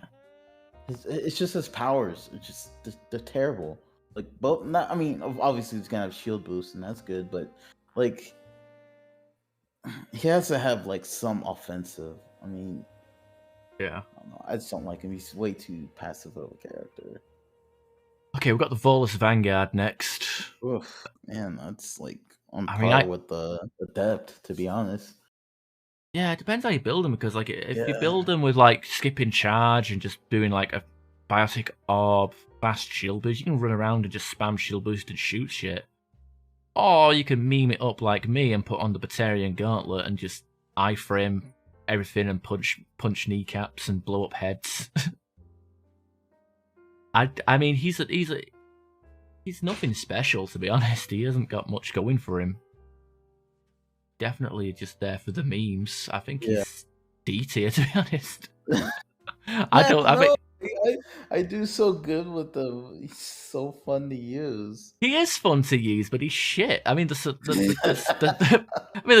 It's just his powers. It's just they're terrible. Like both. Not. I mean, obviously he's gonna have shield boost, and that's good. But like, he has to have like some offensive. I mean. Yeah. I don't know. I just don't like him. He's way too passive of a character. Okay, we've got the Volus Vanguard next. Oof, man, that's like on par with the Adept, to be honest. Yeah, it depends how you build them, because like if you build them with like skipping charge and just doing like a biotic orb, fast shield boost, you can run around and just spam shield boost and shoot shit. Or you can meme it up like me and put on the Batarian gauntlet and just iframe everything and punch kneecaps and blow up heads. I mean, he's nothing special, to be honest. He hasn't got much going for him. Definitely just there for the memes. I think he's D tier, to be honest. I do so good with them. He's so fun to use. He is fun to use, but he's shit. I mean, the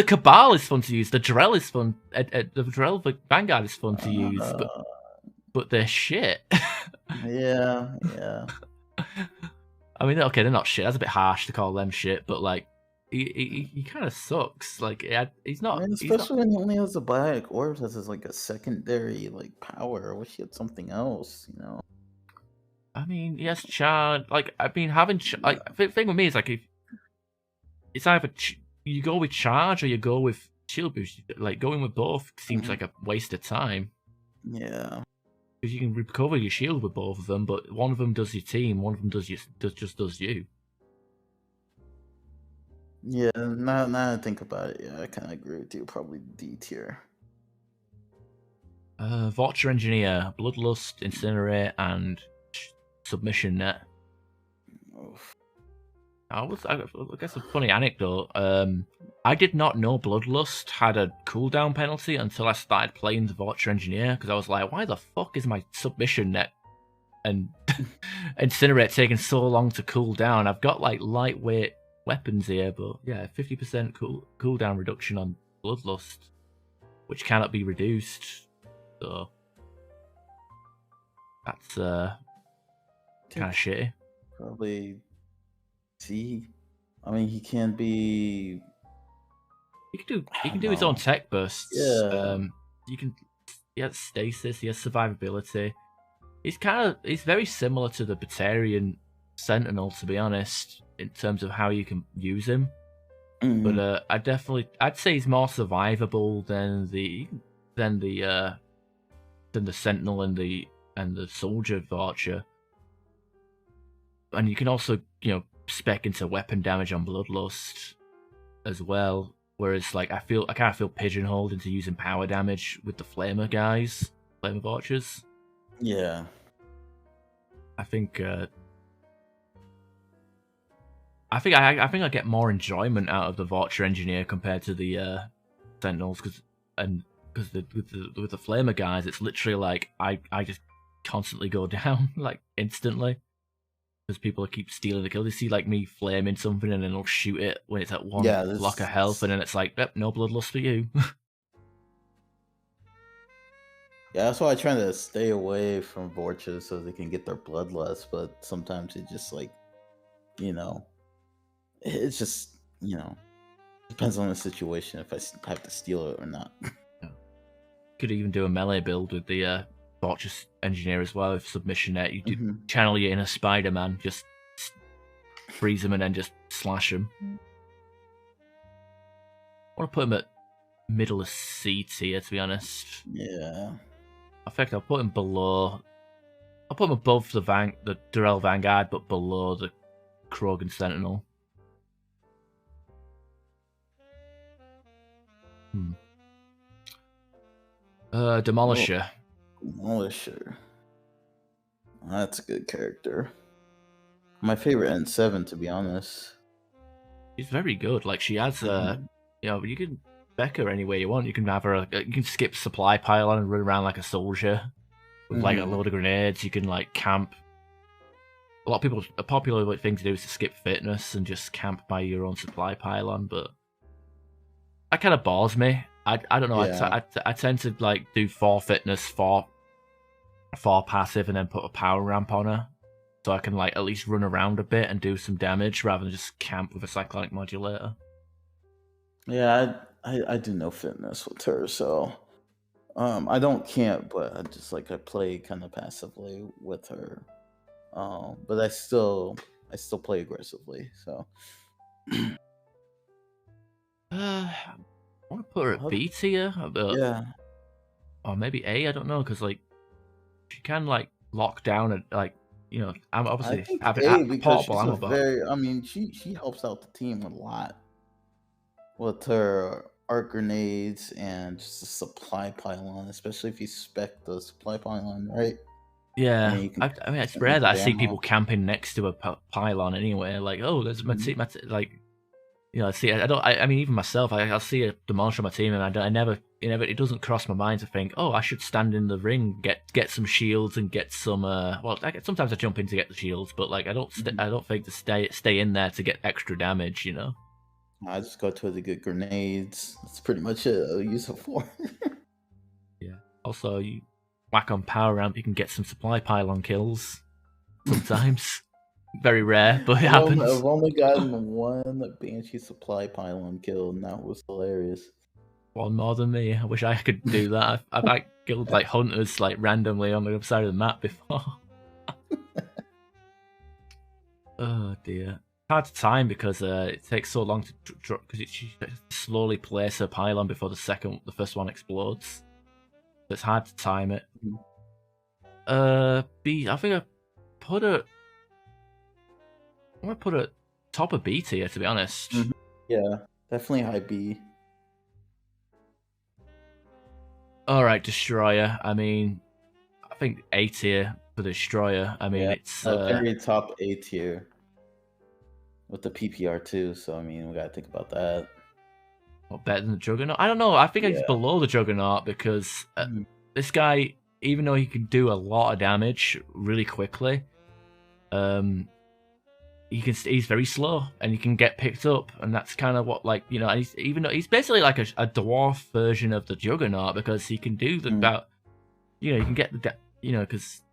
Cabal is fun to use. The Drell is fun. The Drell Vanguard is fun to use, but they're shit. Yeah. I mean, okay, they're not shit. That's a bit harsh to call them shit, but like, he kind of sucks. Like, he's not. I mean, especially when he only has the biotic orbs as like a secondary like power. I wish he had something else, I mean, he has charge. Like, I mean, having like the thing with me is like it's either you go with charge or you go with shield boost. Like going with both seems like a waste of time. Yeah. Because you can recover your shield with both of them, but one of them does your team, one of them does you. Yeah, now I think about it, yeah, I kind of agree with you. Probably D tier. Vorcha Engineer, Bloodlust, Incinerate, and Submission Net. Oof. I guess a funny anecdote. I did not know Bloodlust had a cooldown penalty until I started playing the Vorcha Engineer, because I was like, why the fuck is my Submission Net and Incinerate taking so long to cool down? I've got like lightweight weapons here, but yeah, 50% cooldown reduction on Bloodlust, which cannot be reduced. So that's kind of shitty. Probably C. I mean, he can be. He can do his own tech bursts. Yeah. He has stasis. He has survivability. He's very similar to the Batarian Sentinel, to be honest, in terms of how you can use him. Mm-hmm. But I'd say he's more survivable than the Sentinel and the Soldier Vorcha. And you can also, spec into weapon damage on Bloodlust as well. Whereas, like, I kind of feel pigeonholed into using power damage with the Flamer guys, Flamer Vorchas. Yeah. I think I get more enjoyment out of the Vorcha Engineer compared to the Sentinels, because with the Flamer guys, it's literally like I just constantly go down like instantly, because people keep stealing the kill. They see like me flaming something and then they'll shoot it when it's at one block of health, and then it's like, yep, no bloodlust for you. Yeah, that's why I try to stay away from Vorcha so they can get their bloodlust, but sometimes it just like, it's just, depends on the situation if I have to steal it or not. Could even do a melee build with the Vorcha Engineer as well, with Submission Net. You do channel your inner Spider-Man, just freeze him and then just slash him. I want to put him at middle of C tier, to be honest. Yeah. In fact, I'll put him below. I'll put him above the Drell Vanguard, but below the Krogan Sentinel. Demolisher. Demolisher. That's a good character. My favorite N7, to be honest. She's very good. Like, she has you can spec her any way you want. You can have her. You can skip supply pile and run around like a soldier with like a load of grenades. You can like camp. A lot of people, a popular thing to do is to skip fitness and just camp by your own supply pylon, but that kind of bores me. I don't know. Yeah. I tend to like do 4 fitness, 4 passive, and then put a power ramp on her, so I can like at least run around a bit and do some damage rather than just camp with a cyclonic modulator. Yeah, I do no fitness with her, so I don't camp, but I just like I play kind of passively with her. But I still play aggressively, so I want to put her at B tier, yeah, or maybe A. I don't know, because like she can like lock down and like I'm obviously having A because she's I mean, she helps out the team a lot with her arc grenades and just the supply pylon, especially if you spec the supply pylon, right? Yeah, I mean it's rare that I see people camping next to a pylon anyway. Like, oh, there's my team. Like, see, I mean, even myself, I'll see a Demolisher on my team, and I never, it doesn't cross my mind to think, oh, I should stand in the ring, get some shields, and get some. Sometimes I jump in to get the shields, but like, I don't think to stay in there to get extra damage. I just go to the good grenades. That's pretty much it. I'll use it for. Yeah. Also, you whack on power ramp, you can get some supply pylon kills. Sometimes. Very rare, but it happens. I've only gotten one Banshee supply pylon kill, and that was hilarious. One more than me. I wish I could do that. I've like killed like hunters like randomly on the other side of the map before. Oh dear. hard to time because it takes so long to drop because she slowly place her pylon before the first one explodes. So it's hard to time it. I think I put a. I'm gonna put a top of B tier, to be honest. Yeah, definitely high B. All right, Destroyer. I mean, I think A tier for Destroyer. I mean, it's very top A tier with the PPR too. So I mean, we gotta think about that. What, better than the Juggernaut? I don't know. I think he's below the Juggernaut because this guy, even though he can do a lot of damage really quickly, he's very slow and he can get picked up, and that's kind of what, like, you know, and even though he's basically like a dwarf version of the Juggernaut because he can do you can get because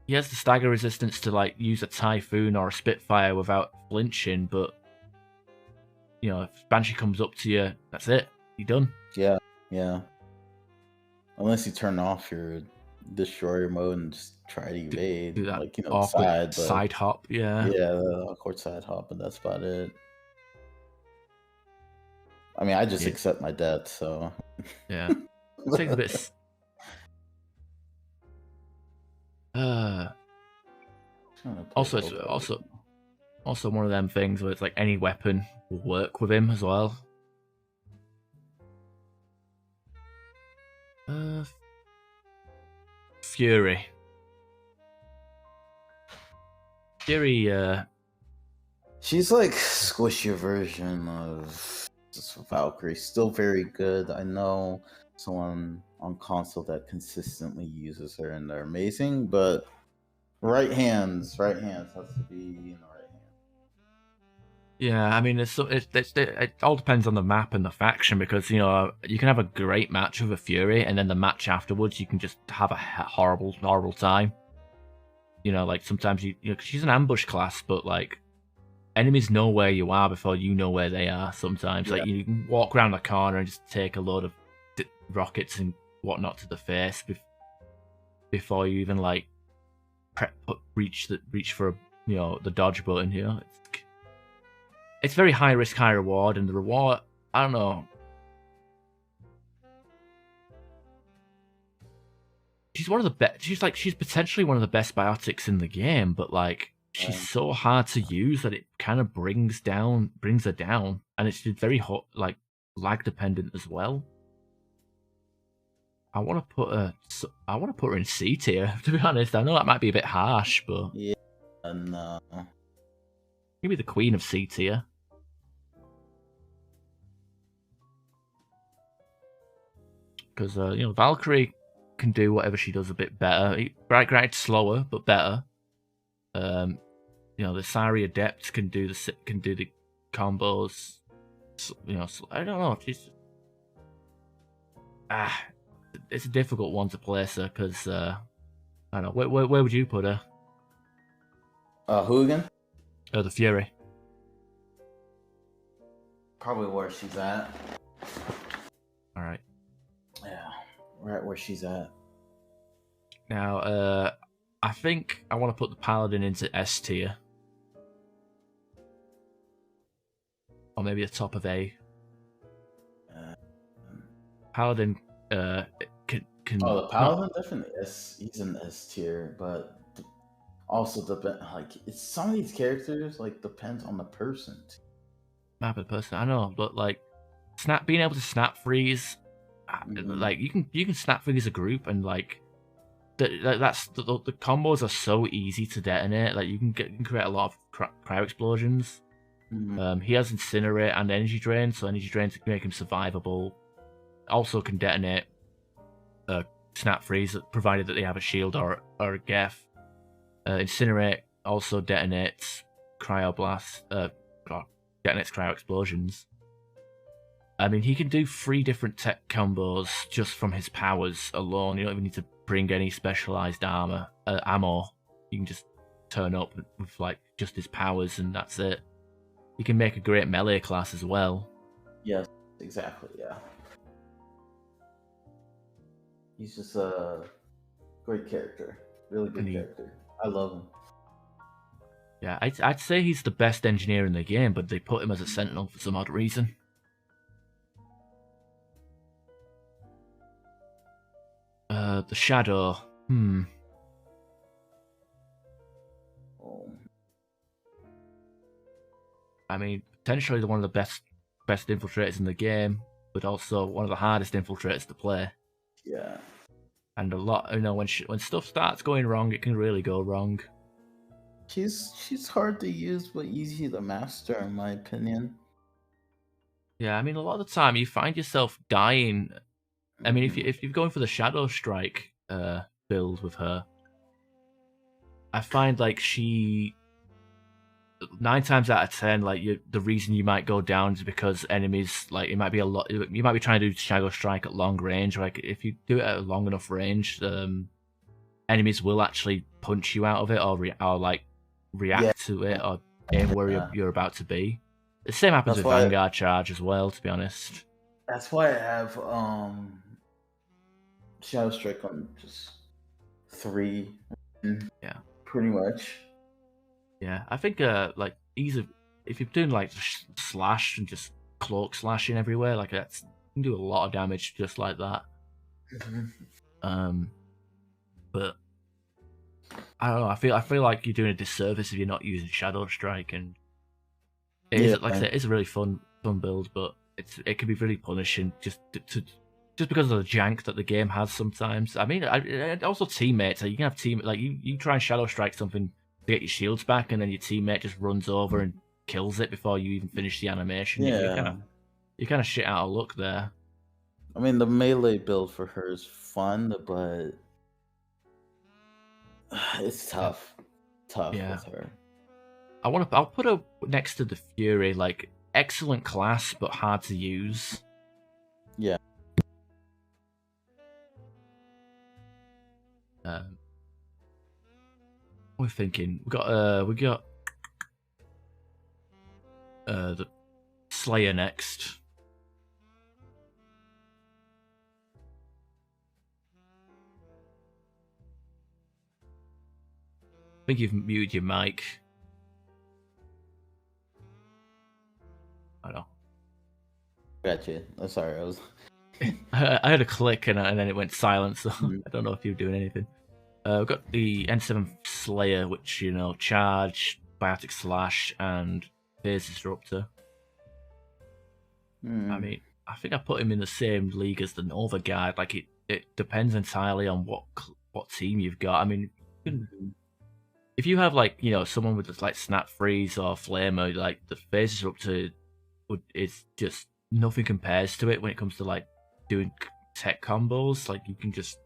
he has the stagger resistance to like use a Typhoon or a Spitfire without flinching, but you know, if Banshee comes up to you, that's it. You're done. Yeah. Unless you turn off your Destroyer mode and just try to evade, do that like, you know, awkward side hop. Yeah, awkward side hop, and that's about it. I mean, I just accept my death, so yeah. It takes a bit. Also, it's also one of them things where it's like any weapon will work with him as well. Fury. She's like squishier version of Valkyrie. Still very good. I know someone on console that consistently uses her and they're amazing, but right hands has to be in the right hand. Yeah, I mean, it all depends on the map and the faction because, you know, you can have a great match with a Fury and then the match afterwards you can just have a horrible time. You know, like sometimes you know, 'cause she's an ambush class, but like enemies know where you are before you know where they are. Sometimes, like you can walk around the corner and just take a load of rockets and whatnot to the face before you even like reach for the dodge button. You know, it's very high risk, high reward, and the reward, I don't know. She's one of the best. She's potentially one of the best biotics in the game, but like she's so hard to use that it kind of brings her down, and it's very hot, like lag dependent as well. I want to put her in C tier. To be honest, I know that might be a bit harsh, but yeah, no. Maybe the queen of C tier. Because Valkyrie can do whatever she does a bit better. Bright slower, but better. The Asari Adept can do the combos. I don't know. She's it's a difficult one to place her because I don't know. Where would you put her? Who again? The Fury. Probably where she's at. All right. Yeah, right where she's at. Now, I think I want to put the Paladin into S tier. Or maybe the top of A. Paladin can... Oh, the Paladin definitely he's in S tier, but also some of these characters depends on the person. Map of the person, I know, but like being able to snap freeze, like you can snap freeze a group and like the combos are so easy to detonate. Like you can create a lot of cryo explosions. He has Incinerate and Energy Drain, so Energy Drain to make him survivable. Also can detonate snap freeze, provided that they have a shield or a Geth. Incinerate also detonates cryoblast. Detonates cryo explosions. I mean, he can do 3 different tech combos just from his powers alone. You don't even need to bring any specialized ammo. You can just turn up with like just his powers, and that's it. He can make a great melee class as well. Yes, exactly. Yeah, he's just a great character. Really good character. I love him. Yeah, I'd say he's the best engineer in the game, but they put him as a Sentinel for some odd reason. The Shadow. Oh. I mean, potentially one of the best infiltrators in the game, but also one of the hardest infiltrators to play. Yeah. And a lot, when stuff starts going wrong, it can really go wrong. She's hard to use, but easy to master, in my opinion. Yeah, I mean, a lot of the time you find yourself dying. I mean, if you're going for the Shadow Strike build with her, I find like she 9 times out of 10, like the reason you might go down is because enemies, like it might be you might be trying to do Shadow Strike at long range. Like if you do it at a long enough range, enemies will actually punch you out of it or react to it or aim where you're about to be. The same happens with Vanguard charge as well, to be honest. That's why I have Shadow Strike on just 3. Yeah. Pretty much. Yeah, I think like if you're doing like slash and just cloak slashing everywhere, like you can do a lot of damage just like that. But I don't know. I feel like you're doing a disservice if you're not using Shadow Strike, and it is, like I said, it's a really fun build, but it can be really punishing just because of the jank that the game has sometimes. I mean, also teammates. You can have like you try and Shadow Strike something to get your shields back, and then your teammate just runs over and kills it before you even finish the animation. Yeah, you kind of shit out of luck there. I mean, the melee build for her is fun, but it's tough. With her. I'll put her next to the Fury, like excellent class but hard to use. Yeah. We're thinking we got the Slayer next. I think you've muted your mic. I know. Gotcha. I'm sorry, I was. I had a click and then it went silent, so I don't know if you were doing anything. We've got the N7 Slayer, which charge, biotic slash, and phase disruptor. I mean, I think I put him in the same league as the Nova Guard. Like it depends entirely on what team you've got. I mean, if you have like someone with like snap freeze or flamer, like the phase disruptor it's just nothing compares to it when it comes to like doing tech combos. Like you can just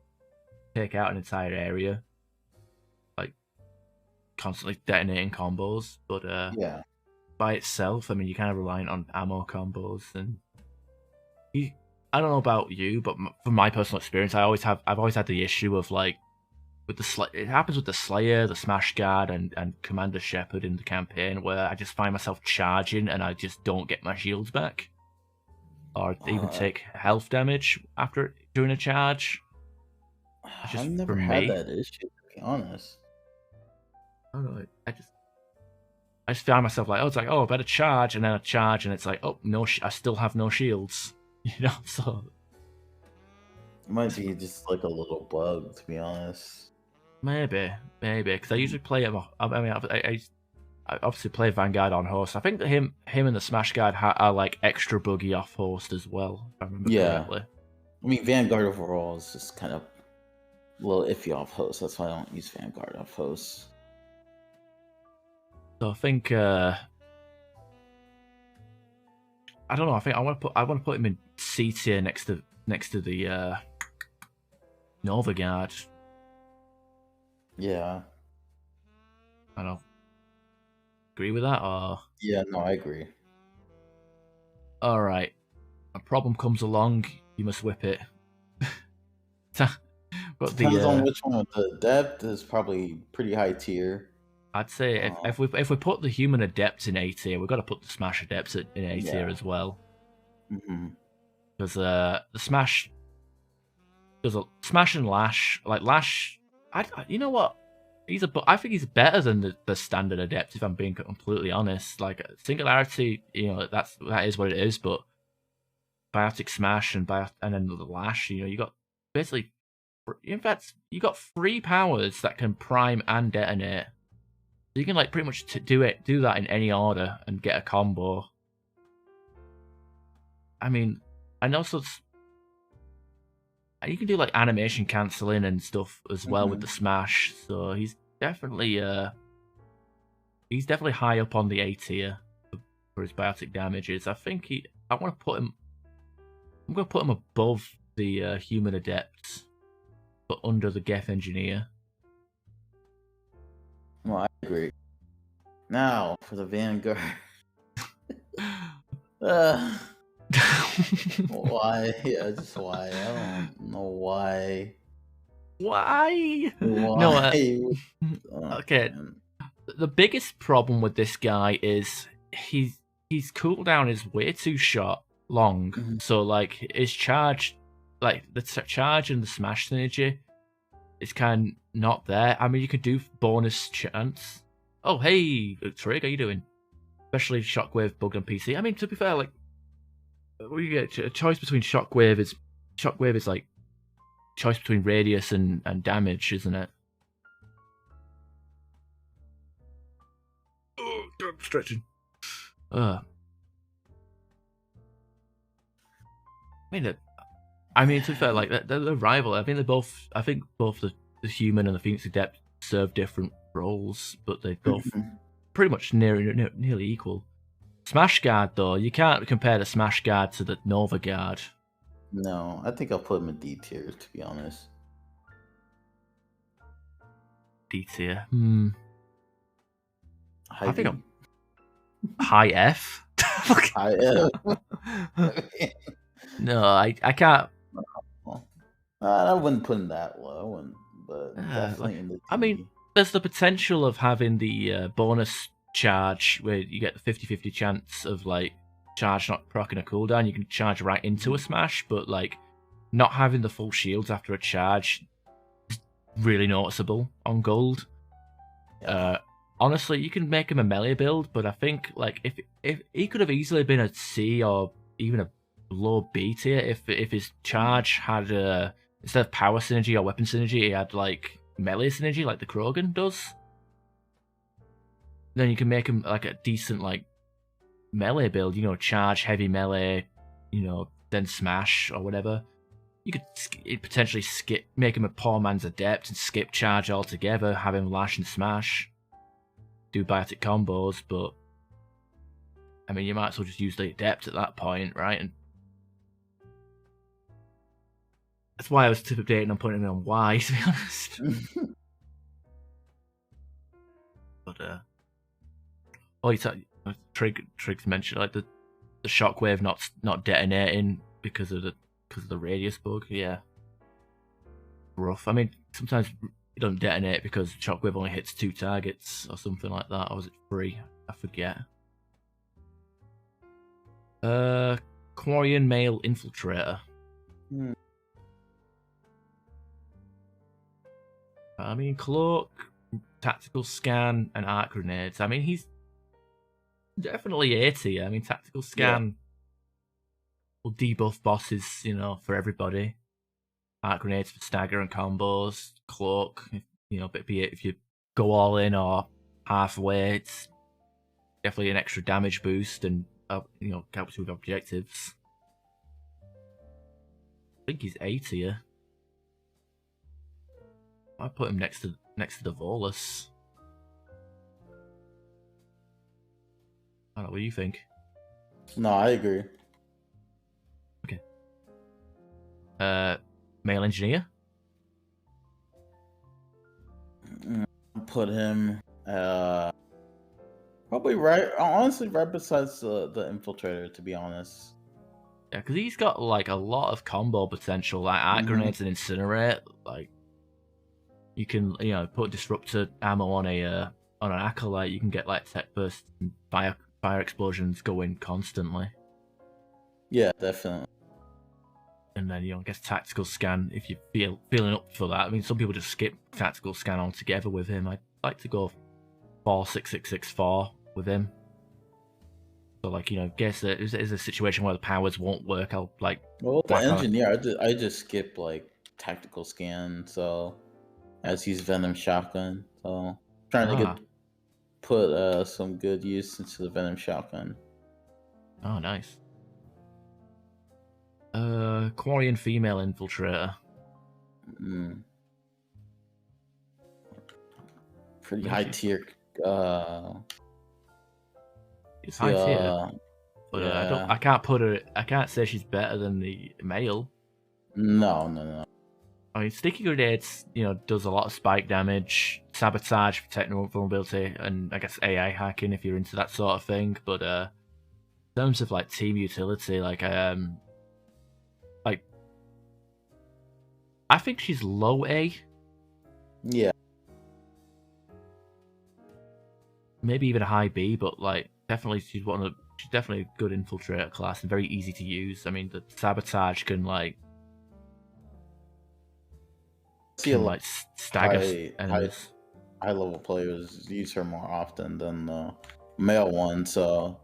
take out an entire area, like constantly detonating combos. But yeah, by itself, I mean, you're kind of reliant on ammo combos, and I don't know about you, but from my personal experience, I've always had the issue of like with it happens with the Slayer, the Smash Guard, and Commander Shepard in the campaign, where I just find myself charging and I just don't get my shields back, or even take health damage during a charge. I've never had that issue, to be honest. I don't know. I just found myself like, I better charge, and then I charge, and it's like, oh no, I still have no shields, So it might be just like a little bug, to be honest. Maybe, because I usually play him. I mean, I obviously play Vanguard on host. I think that him and the Smash Guard are like extra buggy off host as well, if I remember correctly. I mean, Vanguard overall is just kind of a little iffy off host. That's why I don't use Vanguard off host. So I think I don't know. I think I want to put him in C tier next to the Nova Guard. Yeah. I don't agree with that, or yeah, no, I agree. All right, a problem comes along, you must whip it. But depends on which one. The Adept is probably pretty high tier. I'd say if we put the human Adepts in A tier, we've got to put the Smash Adepts in A tier as well. Because the Smash, there's a Smash and Lash. Like Lash, you know what? I think he's better than the standard Adept, if I'm being completely honest. Like Singularity, that is what it is, but Biotic Smash and then the Lash, you got basically, in fact, you got 3 powers that can prime and detonate. So you can like pretty much do that in any order and get a combo. I mean, and also you can do like animation cancelling and stuff as well with the Smash. So he's definitely high up on the A tier for his biotic damages. I think I'm gonna put him above the human adept, but under the Geth engineer. Well, I agree. Now for the Vanguard. Why? Yeah, just why? I don't know why. Why? No. Okay. The biggest problem with this guy is his cooldown is way too long. So like his charge, like the charge and the smash synergy, is kind of not there. I mean, you can do bonus chance. Oh hey, Trig, how you doing? Especially Shockwave bugged on PC. I mean, to be fair, like we get a choice between Shockwave is like choice between radius and damage, isn't it? Oh, I'm stretching. I mean, to be fair, like they're rival. I think both the human and the Phoenix Adept serve different roles, but they both pretty much nearly equal. Smash Guard, though, you can't compare the Smash Guard to the Nova Guard. No, I think I'll put him in D tier, to be honest. D tier? I think I'm high F. High F. No, I can't. I wouldn't put him that low, but definitely in the D. I mean, there's the potential of having the bonus charge where you get the 50-50 chance of like charge not proccing a cooldown. You can charge right into a smash, but like not having the full shields after a charge is really noticeable on gold. Honestly, you can make him a melee build, but I think like if he could have easily been a C or even a low B tier if his charge had instead of power synergy or weapon synergy, he had like melee synergy like the Krogan does. Then you can make him like a decent like melee build, charge heavy melee, then smash or whatever. You could potentially make him a poor man's adept and skip charge altogether, have him lash and smash, do biotic combos, but I mean you might as well just use the adept at that point, right? And that's why I was tip updating on putting him on Y, to be honest. But Triggs mentioned like the shockwave not detonating because of the radius bug. Yeah, rough. I mean, sometimes it doesn't detonate because shockwave only hits 2 targets or something like that. Or was it 3? I forget. Quarian male infiltrator. I mean, cloak, tactical scan, and arc grenades. I mean, he's definitely A tier. I mean, tactical scan will debuff bosses, for everybody. Arc grenades for stagger and combos. Cloak, be it if you go all in or halfway, it's definitely an extra damage boost and helps with objectives. I think he's A tier. I put him next to the Volus. I don't know, what do you think? No, I agree. Okay. Male engineer? Put him probably honestly right besides the infiltrator, to be honest. Yeah, because he's got like a lot of combo potential, like arc grenades and incinerate. Like you can put disruptor ammo on an acolyte. You can get like tech bursts and fire explosions going constantly. Yeah, definitely. And then, I guess tactical scan if you're feeling up for that. I mean, some people just skip tactical scan altogether with him. I'd like to go 4-6-6-6-4 with him. So, like, guess that is a situation where the powers won't work. I'll like. Well, the engineer, I just skip like tactical scan. So as he's Venom Shotgun. So trying to put some good use into the Venom Shotgun. Oh, nice. Quarian female infiltrator. Pretty high tier. It's high tier, but I can't put her. I can't say she's better than the male. No. I mean, sticky grenades, does a lot of spike damage, sabotage, protect vulnerability, and I guess AI hacking if you're into that sort of thing. But in terms of like team utility, I think she's low A. Yeah. Maybe even a high B, but like definitely she's definitely a good infiltrator class and very easy to use. I mean, the sabotage can stagger enemies. High level players use her more often than the male one, so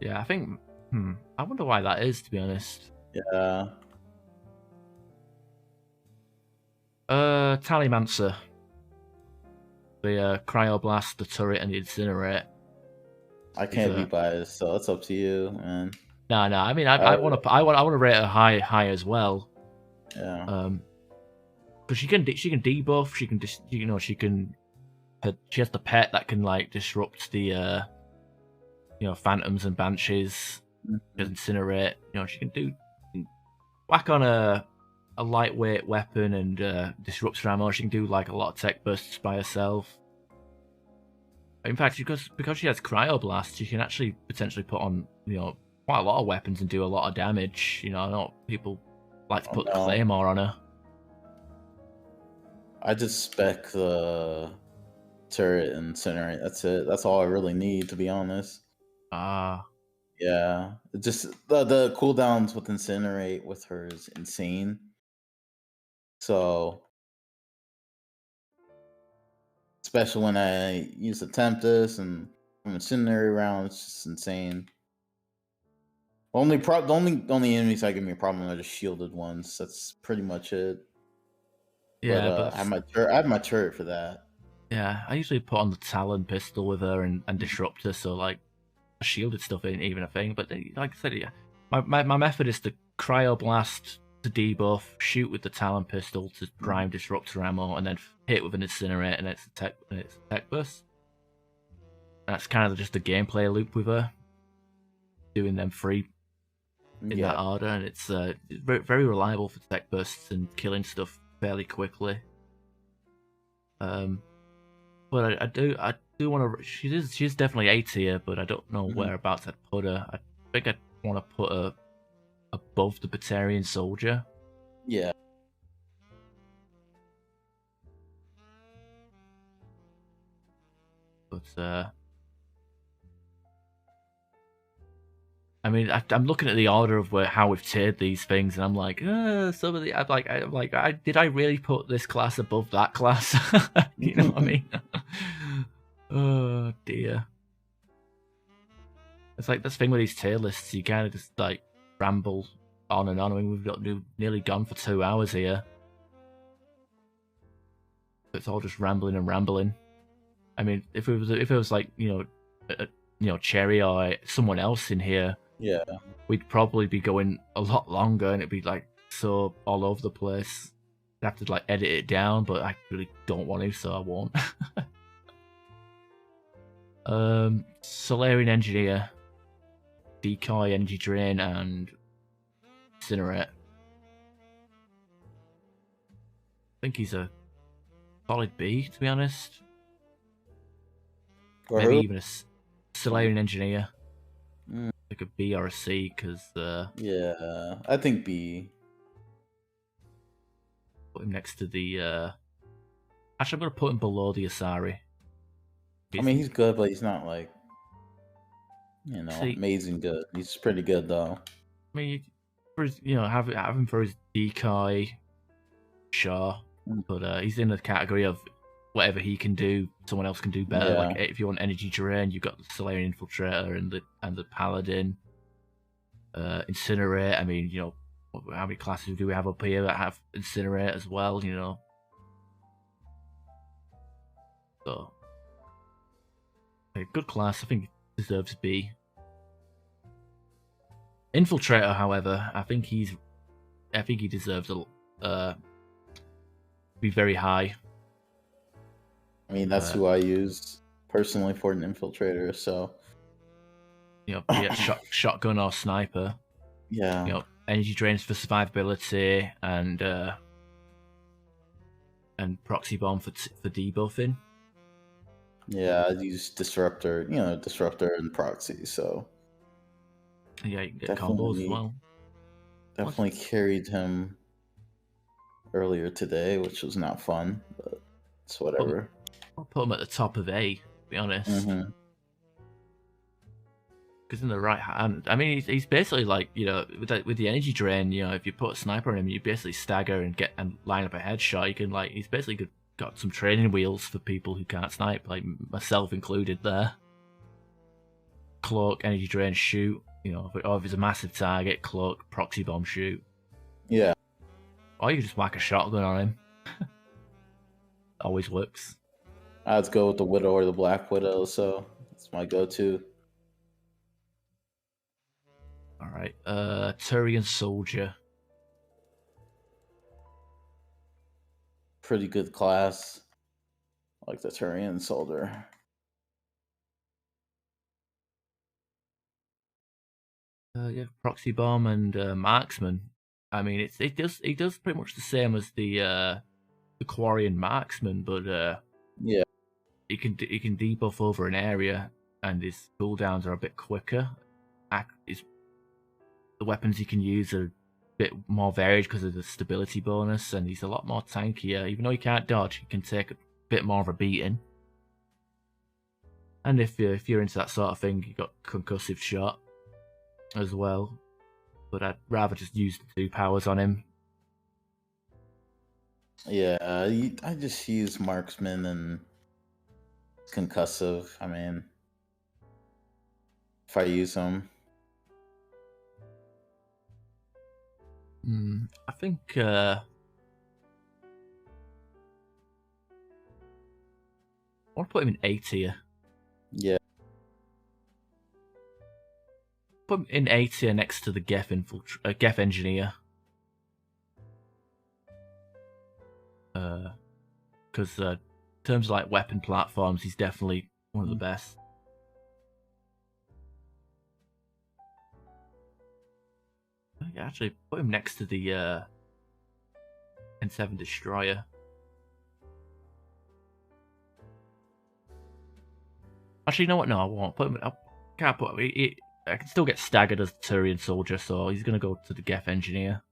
yeah, I think I wonder why that is, to be honest. Yeah. Tallymancer. The Cryoblast, the Turret, and the Incinerate. I can't be biased, so it's up to you, man. No. I mean, I want to rate her high as well. Yeah. Because she can debuff. She has the pet that can like disrupt the phantoms and banshees. Incinerate. She can do whack on a lightweight weapon and disrupt her ammo. She can do like a lot of tech bursts by herself. In fact, because she has Cryoblast, she can actually potentially put on quite a lot of weapons and do a lot of damage. I know people like to put the Claymore on her. I just spec the turret and incinerate. That's it. That's all I really need, to be honest. Yeah. Just the cooldowns with incinerate with her is insane. So, especially when I use the Tempest and from incinerary round, it's just insane. The only enemies that give me a problem are the shielded ones. That's pretty much it. Yeah, but I have my turret for that. Yeah, I usually put on the Talon pistol with her and disrupt her, so like shielded stuff ain't even a thing. But like I said, yeah, my method is to Cryoblast to debuff, shoot with the Talon pistol to prime disruptor ammo, and then hit with an incinerate and it's a tech burst. That's kind of just the gameplay loop with her, doing them free in that order, and it's very, very reliable for tech bursts and killing stuff fairly quickly. But I do want to. She's definitely A tier, but I don't know whereabouts I'd put her. I think I'd want to put her above the Batarian Soldier. Yeah. But I mean, I'm looking at the order of how we've tiered these things, and I'm like, some of the, did I really put this class above that class? You know what I mean? Oh dear. It's like this thing with these tier lists, you kind of just like ramble on and on. I mean, we've nearly gone for 2 hours here. It's all just rambling and rambling. I mean, if it was like Cherry or someone else in here, yeah, we'd probably be going a lot longer, and it'd be like so all over the place. I'd have to like edit it down, but I really don't want to, so I won't. Salarian Engineer, Decoy, Energy Drain, and Incinerate. I think he's a solid B, to be honest. Maybe even a Salarian Engineer. Like a B or a C, because yeah, I think B. Put him next to the actually I'm gonna put him below the Asari. I mean, he's good, but he's not like amazing good. He's pretty good though. I mean, for his, have him for his decoy, sure, but he's in the category of whatever he can do, someone else can do better. Yeah. Like if you want energy drain, you've got the Salarian Infiltrator and the Paladin. Incinerate. I mean, how many classes do we have up here that have Incinerate as well? So a good class. I think it deserves B. Infiltrator, however, I think he deserves be very high. I mean, that's who I use personally for an infiltrator. So, be it shotgun or sniper. Yeah. Energy drains for survivability and proxy bomb for debuffing. Yeah, I use disruptor, disruptor and proxy. So. Yeah, you can get combos as well. Definitely carried him earlier today, which was not fun, but it's whatever. I'll put him at the top of A, to be honest. Because in the right hand, I mean, he's basically like, with the energy drain, if you put a sniper on him, you basically stagger and line up a headshot. You can he's basically got some training wheels for people who can't snipe, like myself included there. Cloak, energy drain, shoot. If it's a massive target, cloak, proxy bomb, shoot. Yeah. Or you can just whack a shotgun on him. Always works. I'd go with the Widow or the Black Widow, so that's my go-to. Alright, Turian Soldier. Pretty good class. I like the Turian Soldier. Yeah, proxy bomb and marksman. I mean, it does pretty much the same as the Quarian marksman, but yeah, he can debuff over an area, and his cooldowns are a bit quicker. The weapons he can use are a bit more varied because of the stability bonus, and he's a lot more tankier. Even though he can't dodge, he can take a bit more of a beating. And if you're into that sort of thing, you got concussive shot as well, but I'd rather just use the 2 powers on him. Yeah, I just use marksman and concussive. I mean, if I use them. I think I want to put him in A tier. Yeah. Put him in A tier next to the Geth Engineer. Because in terms of like weapon platforms, he's definitely one of the best. Actually, put him next to the N7 Destroyer. Actually, you know what? No, I won't put him. I can't put. I can still get staggered as the Turian Soldier, so he's gonna go to the Geth Engineer.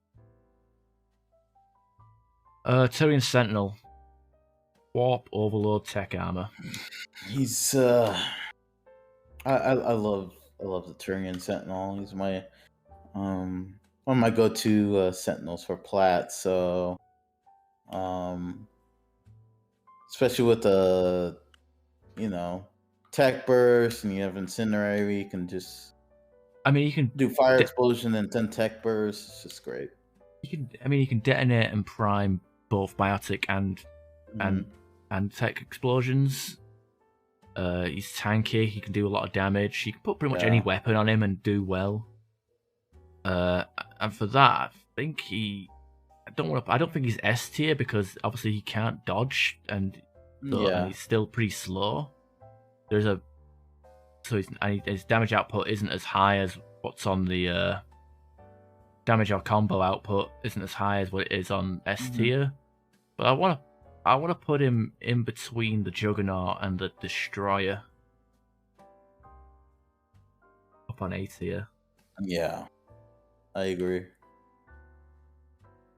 Turian Sentinel. Warp, Overload, Tech Armor. He's I love the Turian Sentinel. He's my one of my go-to Sentinels for plat. So especially with the tech burst, and you have Incendiary, you can just you can do fire explosion and 10 tech bursts. It's just great. You can detonate and prime both biotic and tech explosions. He's tanky. He can do a lot of damage. You can put pretty much any weapon on him and do well. And for that, I think I don't think he's S tier because obviously he can't dodge and he's still pretty slow. His damage output isn't as high as what's on the damage or combo output isn't as high as what it is on S tier. But I want to put him in between the Juggernaut and the Destroyer, up on A tier. Yeah, I agree.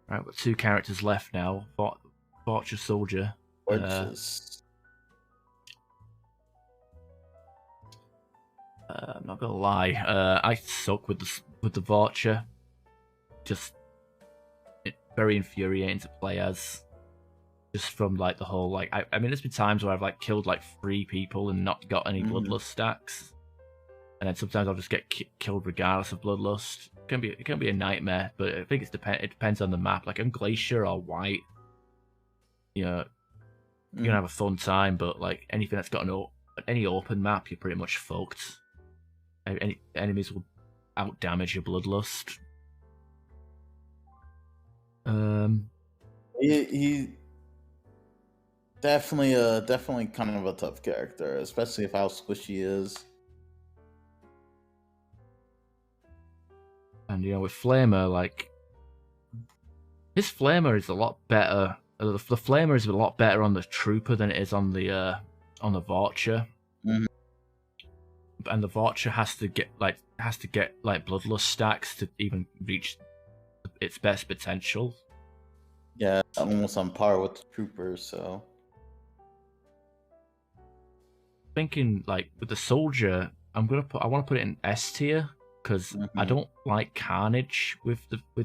Right, we've got 2 characters left now. Vorcha Soldier. I'm not gonna lie, I suck with the Vorcha. just very infuriating to play as. Just from like the whole like I mean, there's been times where I've like killed like 3 people and not got any bloodlust stacks, and then sometimes I'll just get killed regardless of bloodlust. It can be a nightmare, but I think it depends on the map. Like on Glacier or White, you know, you're gonna have a fun time, but like anything that's got any open map, you're pretty much fucked. Any enemies will out damage your bloodlust. He definitely kind of a tough character, especially if how squishy he is. And with Flamer, like his Flamer is a lot better. The Flamer is a lot better on the Trooper than it is on the Vorcha. And the Vorcha has to get like bloodlust stacks to even reach its best potential. Yeah, almost on par with the Troopers. So thinking like with the Soldier, I want to put it in S tier because I don't like Carnage with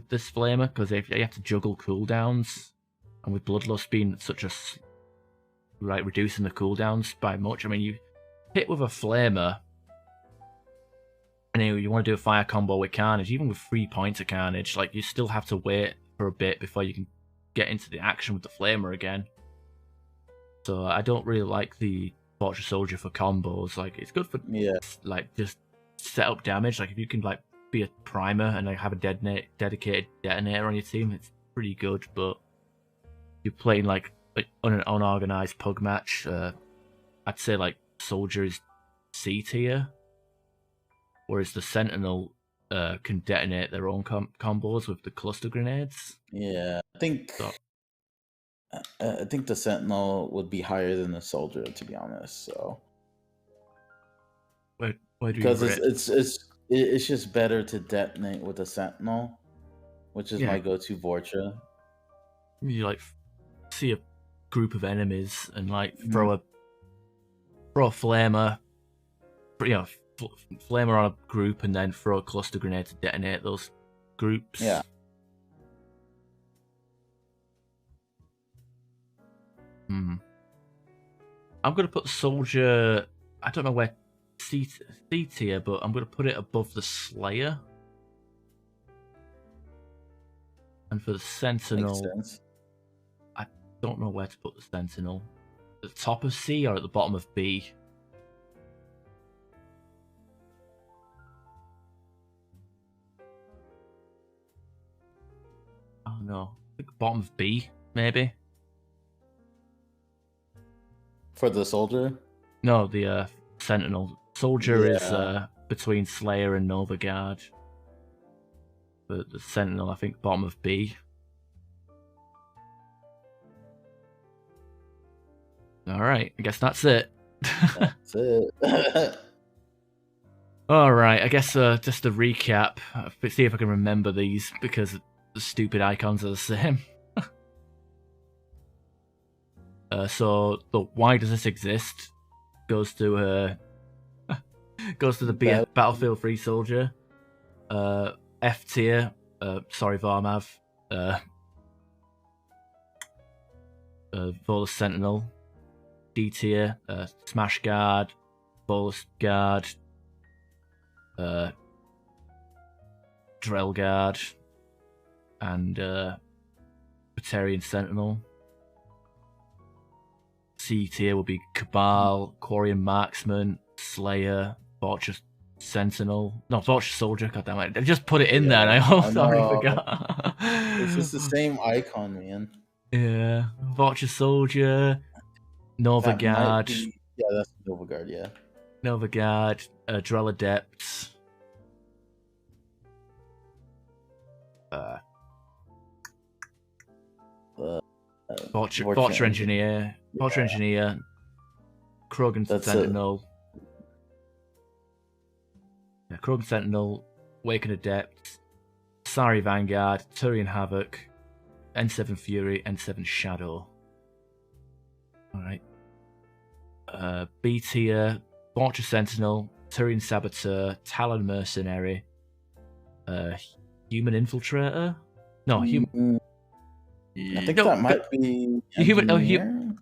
this Flamer because you have to juggle cooldowns, and with Bloodlust being such a reducing the cooldowns by much. I mean, you hit with a Flamer. And you want to do a fire combo with Carnage, even with 3 points of Carnage, like you still have to wait for a bit before you can get into the action with the Flamer again. So I don't really like the Vorcha Soldier for combos. Like it's good for like just set up damage. Like if you can like be a primer and like have a dedicated detonator on your team, it's pretty good. But you're playing like on an unorganized pug match, I'd say like Soldier is C tier. Whereas the Sentinel can detonate their own combos with the cluster grenades. Yeah, I think the Sentinel would be higher than the Soldier, to be honest. So, why do because it's just better to detonate with the Sentinel, which is my go-to Vorcha. You like see a group of enemies and like throw a Flamer, Flamer on a group and then throw a cluster grenade to detonate those groups. Yeah. I'm going to put the Soldier, I don't know where C tier, but I'm going to put it above the Slayer. And for the Sentinel, I don't know where to put the Sentinel. At the top of C or at the bottom of B? Oh no, I think bottom of B, maybe. For the Soldier? No, the Sentinel. Soldier is between Slayer and Nova Guard. But the Sentinel, I think, bottom of B. Alright, I guess that's it. That's it. Alright, I guess just to recap, see if I can remember these because the stupid icons are the same. So the why does this exist goes to the Battlefield 3 Soldier. F tier, sorry Varmav. Volus Sentinel. D tier, Smash Guard, Volus Guard, Drell Guard, and Batarian Sentinel. C tier will be Cabal, Quarian Marksman, Slayer, Vorcha Sentinel. No, Vorcha Soldier, god damn it. I just put it in there and I already forgot. It's just the same icon, man. Yeah. Vorcha Soldier, Nova Guard. That's Nova Guard, yeah. Nova Guard, Drell Adept. Vorcha Engineer. Vorcha Engineer. Krogan Sentinel. Krogan Sentinel. Waken Adept. Asari Vanguard. Turian Havoc. N7 Fury. N7 Shadow. Alright. B tier. Vorcha Sentinel. Turian Saboteur. Talon Mercenary. human infiltrator. No, human. I think that might be human.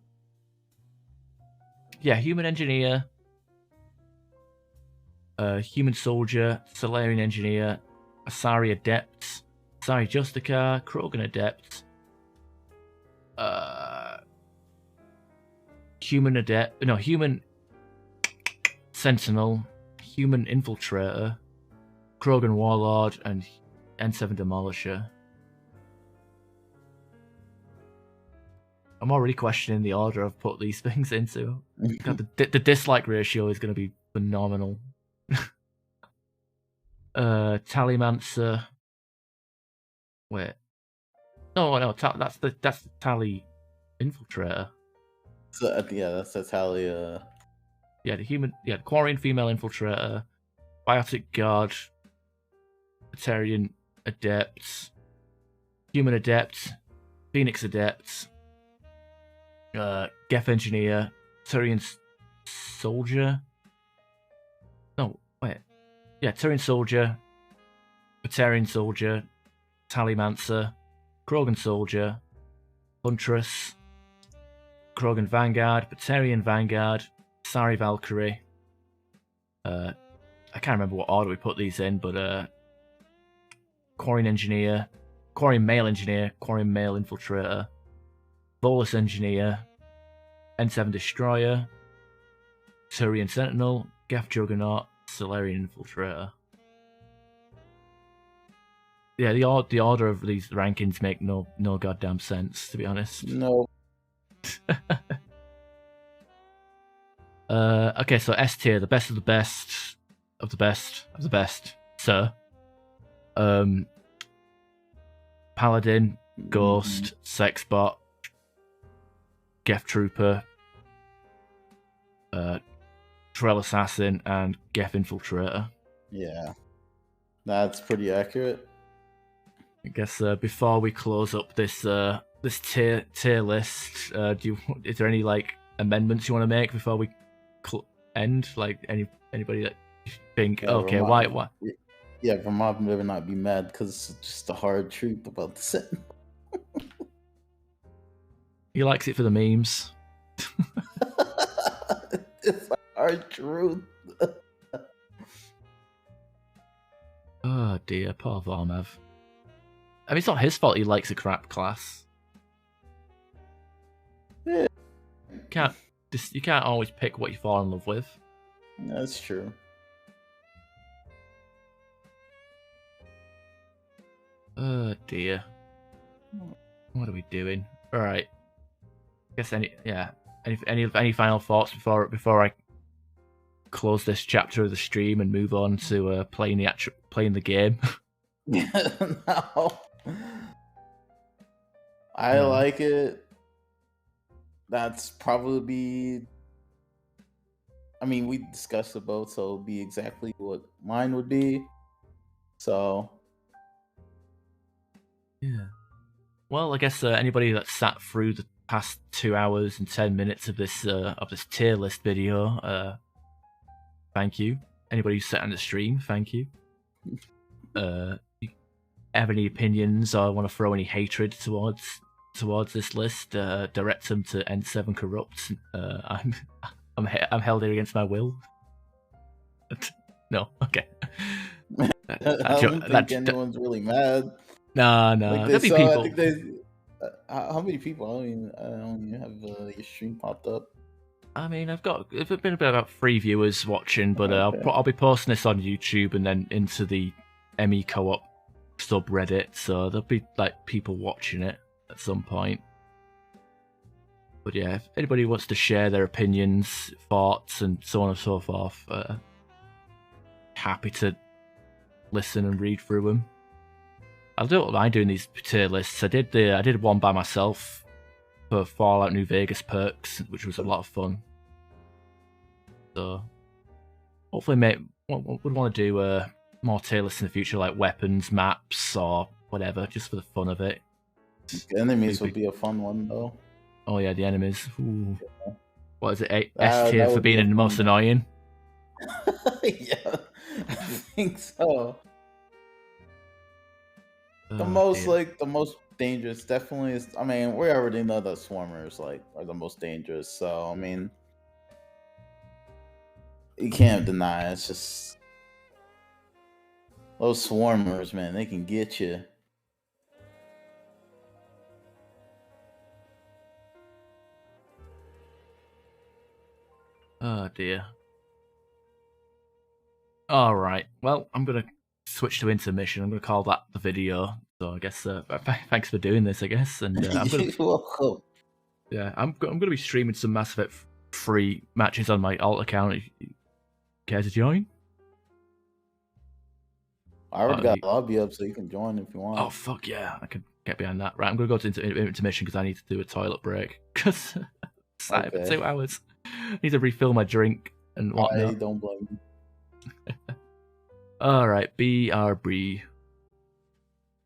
Human engineer. Human soldier, Salarian engineer, Asari adept, Asari Justicar, Krogan adept, human Sentinel, human Infiltrator, Krogan Warlord, and N7 Demolisher. I'm already questioning the order I've put these things into. God, the dislike ratio is going to be phenomenal. Tallymancer. Wait. No, that's the Tally Infiltrator. So, that's the Tally. The Quarian female Infiltrator, Biotic Guard, Batarian Adept, Human Adept, Phoenix Adept, Geth Engineer, Turian Soldier. No, wait. Yeah, Turian Soldier, Batarian Soldier, Tallymancer, Krogan Soldier, Huntress, Krogan Vanguard, Batarian Vanguard, Asari Valkyrie. I can't remember what order we put these in, but Quarian Engineer, Quarian Male Engineer, Quarian Male Infiltrator, Volus Engineer, N7 Destroyer, Turian Sentinel, Geth Juggernaut, Salarian Infiltrator. Yeah, the order of these rankings make no goddamn sense, to be honest. No. Okay, so S tier, the best of the best of the best of the best, sir. Paladin, Ghost, Sexbot, Geth Trooper, Drell Assassin, and Geth Infiltrator. Yeah, that's pretty accurate. I guess before we close up this tier list, is there any like amendments you want to make before we end? Like anybody that you think, okay, why? Yeah, Vermont better not be mad because it's just the hard truth about the Sentinel. He likes it for the memes. It's the hard truth. Oh dear, poor Vormav. I mean, it's not his fault he likes a crap class. Yeah. You can't always pick what you fall in love with. That's true. Oh dear. What are we doing? Alright. I guess any final thoughts before I close this chapter of the stream and move on to playing the game? No. I like it. That's probably we discussed it both, so it'll be exactly what mine would be. So yeah. Well, I guess anybody that sat through the past 2 hours and 10 minutes of this tier list video, thank you. Anybody who sat on the stream, thank you. You have any opinions or want to throw any hatred towards this list, direct them to N7Kurrupt. I'm held here against my will. No, okay. I don't think anyone's really mad. No, there'll be people. How many people? I don't even have your stream popped up. I mean, it's been about 3 viewers watching, but I'll be posting this on YouTube and then into the ME Co-op subreddit, so there'll be like people watching it at some point. But yeah, if anybody wants to share their opinions, thoughts, and so on and so forth, happy to listen and read through them. I don't mind doing these tier lists. I did one by myself for Fallout New Vegas perks, which was a lot of fun. So hopefully, would want to do more tier lists in the future, like weapons, maps, or whatever, just for the fun of it. The enemies would be a fun one, though. Oh yeah, the enemies. Ooh. Yeah. What is it? S tier for being the most annoying? Yeah, I think so. The most dangerous definitely is. I mean, we already know the swarmers like are the most dangerous. So I mean, you can't deny it's just those swarmers, man. They can get you. Oh dear. All right. Well, I'm gonna switch to intermission. I'm gonna call that the video. So I guess thanks for doing this. I guess, and I'm gonna. Yeah, I'm gonna be streaming some Mass Effect 3 matches on my alt account. If you care to join? I already got the lobby up, so you can join if you want. Oh fuck yeah, I can get behind that. Right, I'm gonna go to intermission because I need to do a toilet break. Because for 2 hours, I need to refill my drink and whatnot. I don't blame you. All right, BRB.